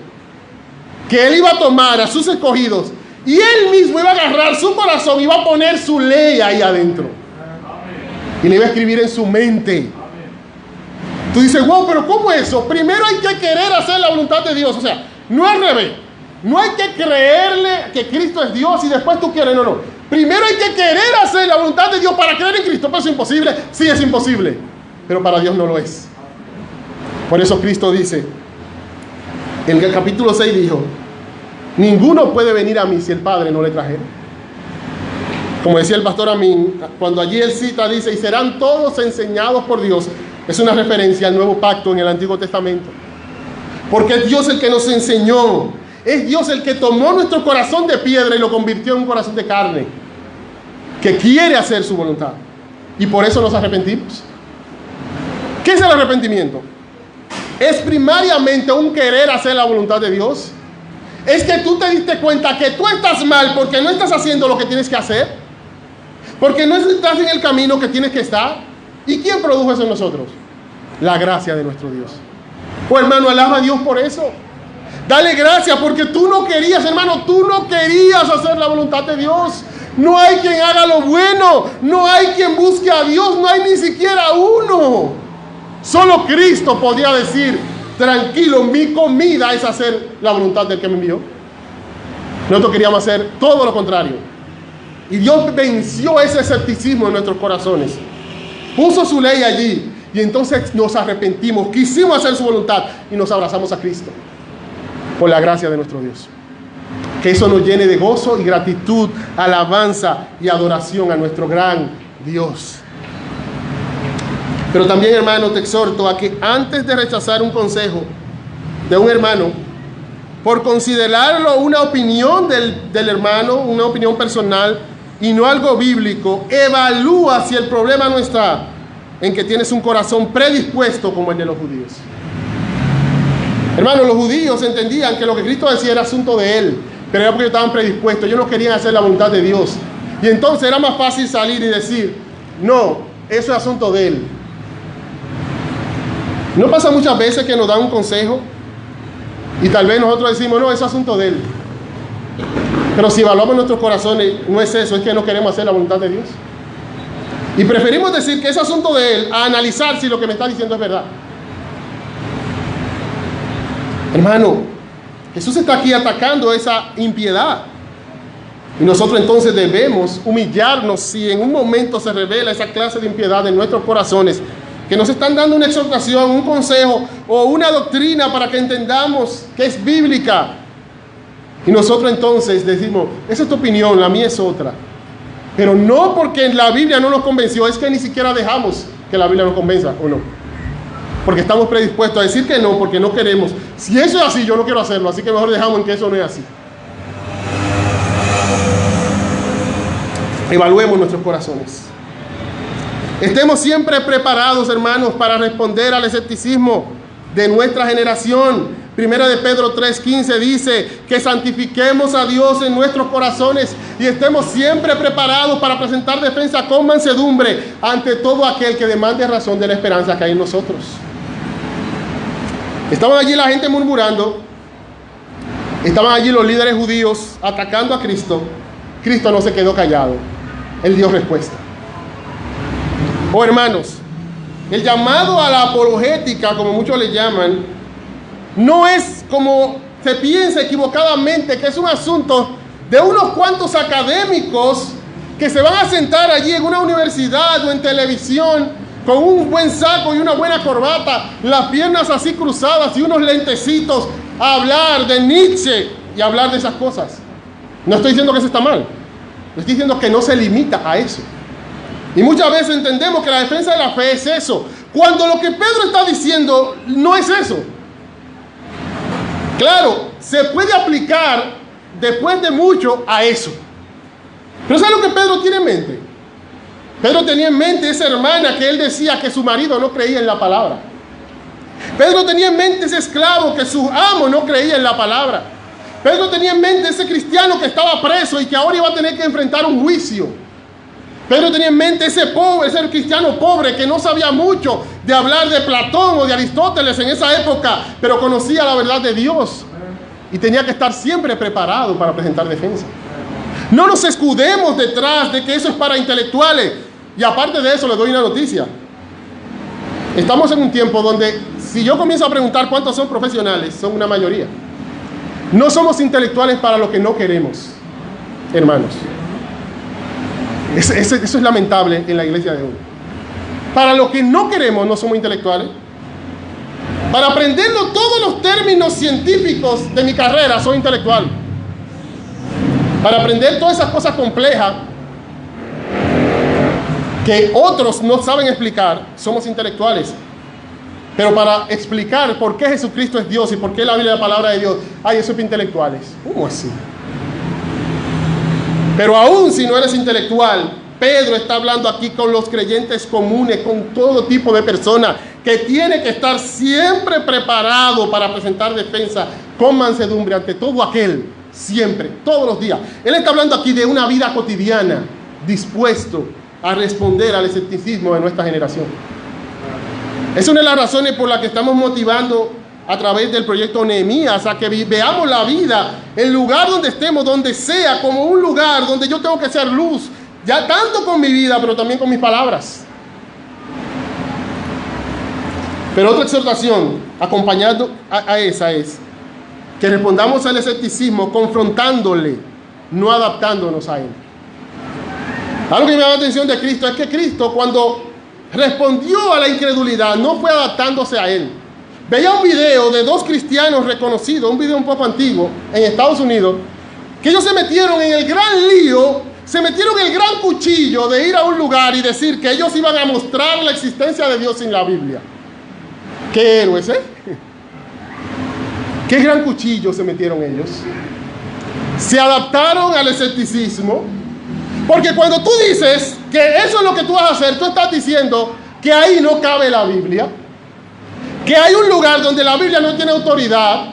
que Él iba a tomar a sus escogidos y Él mismo iba a agarrar su corazón y iba a poner su ley ahí adentro. Y le iba a escribir en su mente. Tú dices, wow, pero ¿cómo eso? Primero hay que querer hacer la voluntad de Dios. O sea, no al revés. No hay que creerle que Cristo es Dios y después tú quieres. No, no. Primero hay que querer hacer la voluntad de Dios para creer en Cristo. ¿Pero es imposible? Sí, es imposible. Pero para Dios no lo es. Por eso Cristo dice, en el capítulo 6 dijo, ninguno puede venir a mí si el Padre no le trajera. Como decía el pastor Amin, cuando allí él cita, dice, y serán todos enseñados por Dios. Es una referencia al nuevo pacto en el Antiguo Testamento. Porque es Dios el que nos enseñó. Es Dios el que tomó nuestro corazón de piedra y lo convirtió en un corazón de carne, que quiere hacer su voluntad. Y por eso nos arrepentimos. ¿Qué es el arrepentimiento? Es primariamente un querer hacer la voluntad de Dios. Es que tú te diste cuenta que tú estás mal porque no estás haciendo lo que tienes que hacer. Porque no estás en el camino que tienes que estar. ¿Y quién produjo eso en nosotros? La gracia de nuestro Dios. Pues hermano, alaba a Dios por eso. Dale gracias porque tú no querías, hermano, tú no querías hacer la voluntad de Dios. No hay quien haga lo bueno. No hay quien busque a Dios. No hay ni siquiera uno. Solo Cristo podía decir, tranquilo, mi comida es hacer la voluntad del que me envió. Nosotros queríamos hacer todo lo contrario. Y Dios venció ese escepticismo en nuestros corazones. Puso su ley allí. Y entonces nos arrepentimos. Quisimos hacer su voluntad. Y nos abrazamos a Cristo. Por la gracia de nuestro Dios. Que eso nos llene de gozo y gratitud, alabanza y adoración a nuestro gran Dios. Pero también, hermano, te exhorto a que antes de rechazar un consejo de un hermano, por considerarlo una opinión del hermano, una opinión personal y no algo bíblico, evalúa si el problema no está en que tienes un corazón predispuesto como el de los judíos. Hermanos, los judíos entendían que lo que Cristo decía era asunto de Él, pero era porque estaban predispuestos, ellos no querían hacer la voluntad de Dios. Y entonces era más fácil salir y decir, no, eso es asunto de Él. ¿No pasa muchas veces que nos dan un consejo y tal vez nosotros decimos, no, eso es asunto de Él? Pero si evaluamos nuestros corazones, no es eso, es que no queremos hacer la voluntad de Dios. Y preferimos decir que es asunto de Él a analizar si lo que me está diciendo es verdad. Hermano, Jesús está aquí atacando esa impiedad. Y nosotros entonces debemos humillarnos si en un momento se revela esa clase de impiedad en nuestros corazones, que nos están dando una exhortación, un consejo o una doctrina para que entendamos que es bíblica. Y nosotros entonces decimos, esa es tu opinión, la mía es otra. Pero no porque la Biblia no nos convenció, es que ni siquiera dejamos que la Biblia nos convenza, ¿o no? Porque estamos predispuestos a decir que no, porque no queremos. Si eso es así, yo no quiero hacerlo, así que mejor dejamos en que eso no es así. Evaluemos nuestros corazones. Estemos siempre preparados, hermanos, para responder al escepticismo de nuestra generación. Primera de Pedro 3:15 dice que santifiquemos a Dios en nuestros corazones y estemos siempre preparados para presentar defensa con mansedumbre ante todo aquel que demande razón de la esperanza que hay en nosotros. Estaban allí la gente murmurando, estaban allí los líderes judíos atacando a Cristo. Cristo no se quedó callado, Él dio respuesta. Oh, hermanos, el llamado a la apologética, como muchos le llaman, no es como se piensa equivocadamente, que es un asunto de unos cuantos académicos que se van a sentar allí en una universidad o en televisión con un buen saco y una buena corbata, las piernas así cruzadas y unos lentecitos a hablar de Nietzsche y hablar de esas cosas. No estoy diciendo que eso está mal, estoy diciendo que no se limita a eso. Y muchas veces entendemos que la defensa de la fe es eso, cuando lo que Pedro está diciendo no es eso. Claro, se puede aplicar después de mucho a eso. Pero ¿sabe lo que Pedro tiene en mente? Pedro tenía en mente esa hermana que él decía que su marido no creía en la palabra. Pedro tenía en mente ese esclavo que su amo no creía en la palabra. Pedro tenía en mente ese cristiano que estaba preso y que ahora iba a tener que enfrentar un juicio. Pedro tenía en mente ese pobre, ese cristiano pobre que no sabía mucho de hablar de Platón o de Aristóteles en esa época, pero conocía la verdad de Dios y tenía que estar siempre preparado para presentar defensa. No nos escudemos detrás de que eso es para intelectuales. Y aparte de eso, les doy una noticia. Estamos en un tiempo donde, si yo comienzo a preguntar cuántos son profesionales, son una mayoría. No somos intelectuales para lo que no queremos, hermanos. Eso es lamentable en la iglesia de hoy. Para lo que no queremos, no somos intelectuales. Para aprenderlo todos los términos científicos de mi carrera, soy intelectual. Para aprender todas esas cosas complejas que otros no saben explicar, somos intelectuales. Pero para explicar por qué Jesucristo es Dios y por qué la Biblia es la palabra de Dios, eso es para intelectuales. ¿Cómo así? Pero aún si no eres intelectual, Pedro está hablando aquí con los creyentes comunes, con todo tipo de personas, que tiene que estar siempre preparado para presentar defensa con mansedumbre ante todo aquel, siempre, todos los días. Él está hablando aquí de una vida cotidiana, dispuesto a responder al escepticismo de nuestra generación. Es una de las razones por las que estamos motivando a través del proyecto Nehemías a que veamos la vida, el lugar donde estemos, donde sea, como un lugar donde yo tengo que ser luz, ya tanto con mi vida, pero también con mis palabras. Pero otra exhortación, acompañando a esa, es que respondamos al escepticismo confrontándole, no adaptándonos a él. Algo que me llama la atención de Cristo es que Cristo, cuando respondió a la incredulidad, no fue adaptándose a él. Veía un video de dos cristianos reconocidos, un video un poco antiguo, en Estados Unidos, que ellos se metieron en el gran lío, se metieron en el gran cuchillo de ir a un lugar y decir que ellos iban a mostrar la existencia de Dios en la Biblia. ¿Qué héroes, eh? qué gran cuchillo se metieron ellos. Se adaptaron al escepticismo, porque cuando tú dices que eso es lo que tú vas a hacer, tú estás diciendo que ahí no cabe la Biblia, que hay un lugar donde la Biblia no tiene autoridad,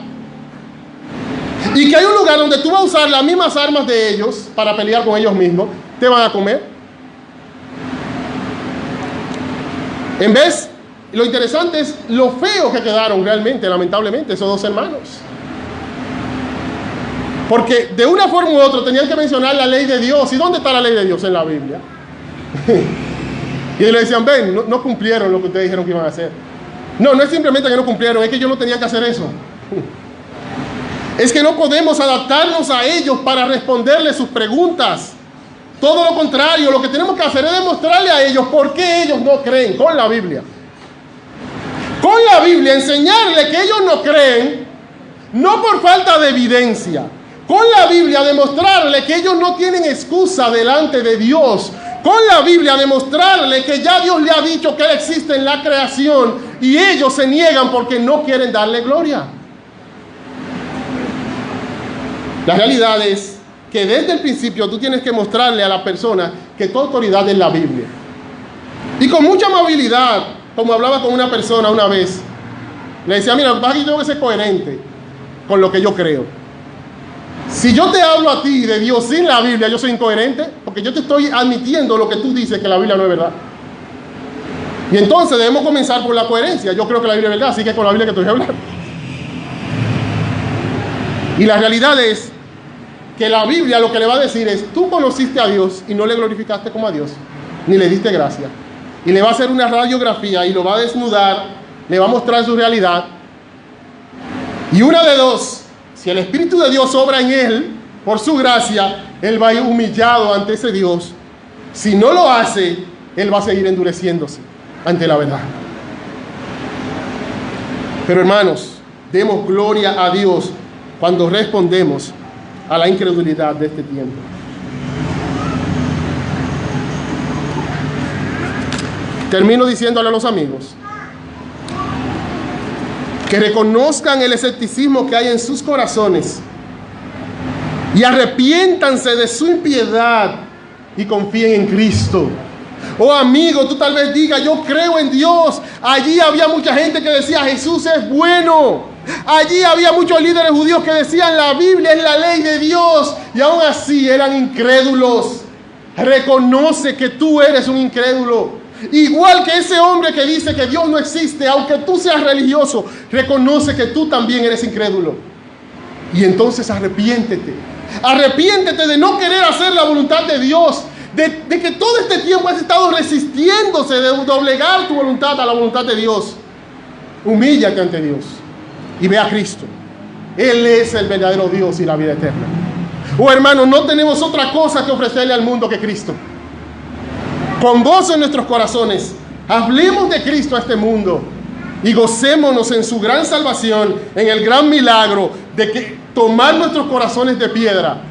y que hay un lugar donde tú vas a usar las mismas armas de ellos para pelear con ellos mismos. Te van a comer. En vez, lo interesante es lo feo que quedaron realmente, lamentablemente, esos dos hermanos. Porque de una forma u otra tenían que mencionar la ley de Dios. ¿Y dónde está la ley de Dios en la Biblia? Y le decían, ven, no cumplieron lo que ustedes dijeron que iban a hacer. No es simplemente que no cumplieron, es que ellos no tenían que hacer eso. Es que no podemos adaptarnos a ellos para responderles sus preguntas. Todo lo contrario, lo que tenemos que hacer es demostrarle a ellos por qué ellos no creen con la Biblia. Con la Biblia, enseñarles que ellos no creen, no por falta de evidencia. Con la Biblia, demostrarles que ellos no tienen excusa delante de Dios. Con la Biblia, demostrarles que ya Dios le ha dicho que Él existe en la creación y ellos se niegan porque no quieren darle gloria. La realidad es que desde el principio tú tienes que mostrarle a la persona que tu autoridad es la Biblia. Y con mucha amabilidad, como hablaba con una persona una vez, le decía, mira, yo tengo que ser coherente con lo que yo creo. Si yo te hablo a ti de Dios sin la Biblia, yo soy incoherente, porque yo te estoy admitiendo lo que tú dices, que la Biblia no es verdad. Y entonces debemos comenzar por la coherencia. Yo creo que la Biblia es verdad, así que es con la Biblia que te voy a hablar. Y la realidad es que la Biblia lo que le va a decir es, tú conociste a Dios y no le glorificaste como a Dios, ni le diste gracia. Y le va a hacer una radiografía y lo va a desnudar, le va a mostrar su realidad. Y una de dos, si el Espíritu de Dios obra en él, por su gracia, él va a ir humillado ante ese Dios. Si no lo hace, él va a seguir endureciéndose ante la verdad. Pero hermanos, demos gloria a Dios cuando respondemos a la incredulidad de este tiempo. Termino diciéndole a los amigos que reconozcan el escepticismo que hay en sus corazones y arrepiéntanse de su impiedad y confíen en Cristo. Oh amigo, tú tal vez digas, yo creo en Dios. Allí había mucha gente que decía, Jesús es bueno. Allí había muchos líderes judíos que decían, la Biblia es la ley de Dios. Y aún así eran incrédulos. Reconoce que tú eres un incrédulo. Igual que ese hombre que dice que Dios no existe, aunque tú seas religioso, reconoce que tú también eres incrédulo. Y entonces arrepiéntete. Arrepiéntete de no querer hacer la voluntad de Dios. De que todo este tiempo has estado resistiéndose de doblegar tu voluntad a la voluntad de Dios. Humíllate ante Dios y ve a Cristo. Él es el verdadero Dios y la vida eterna. Oh hermano, no tenemos otra cosa que ofrecerle al mundo que Cristo. Con gozo en nuestros corazones, hablemos de Cristo a este mundo y gocémonos en su gran salvación, en el gran milagro de que tomar nuestros corazones de piedra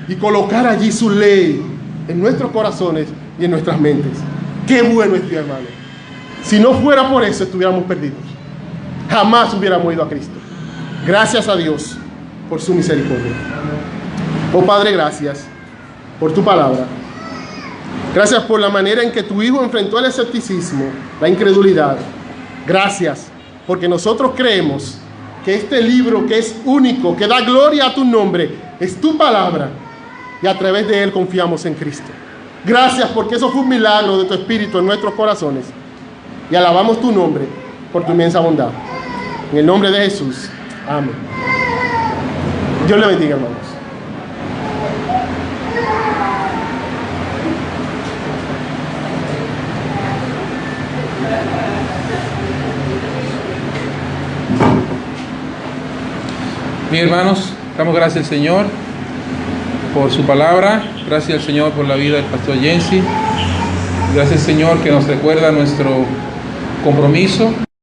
y colocar allí su ley en nuestros corazones y en nuestras mentes. Qué bueno es Dios, hermano. Si no fuera por eso, estuviéramos perdidos. Jamás hubiéramos ido a Cristo. Gracias a Dios por su misericordia. Oh Padre, gracias por tu palabra. Gracias por la manera en que tu Hijo enfrentó el escepticismo, la incredulidad. Gracias porque nosotros creemos que este libro, que es único, que da gloria a tu nombre, es tu palabra. Y a través de él confiamos en Cristo. Gracias porque eso fue un milagro de tu Espíritu en nuestros corazones. Y alabamos tu nombre por tu inmensa bondad. En el nombre de Jesús. Amén. Dios le bendiga, hermanos. Bien, hermanos, damos gracias al Señor por su palabra. Gracias al Señor por la vida del pastor Jensi. Gracias, Señor, que nos recuerda nuestro compromiso.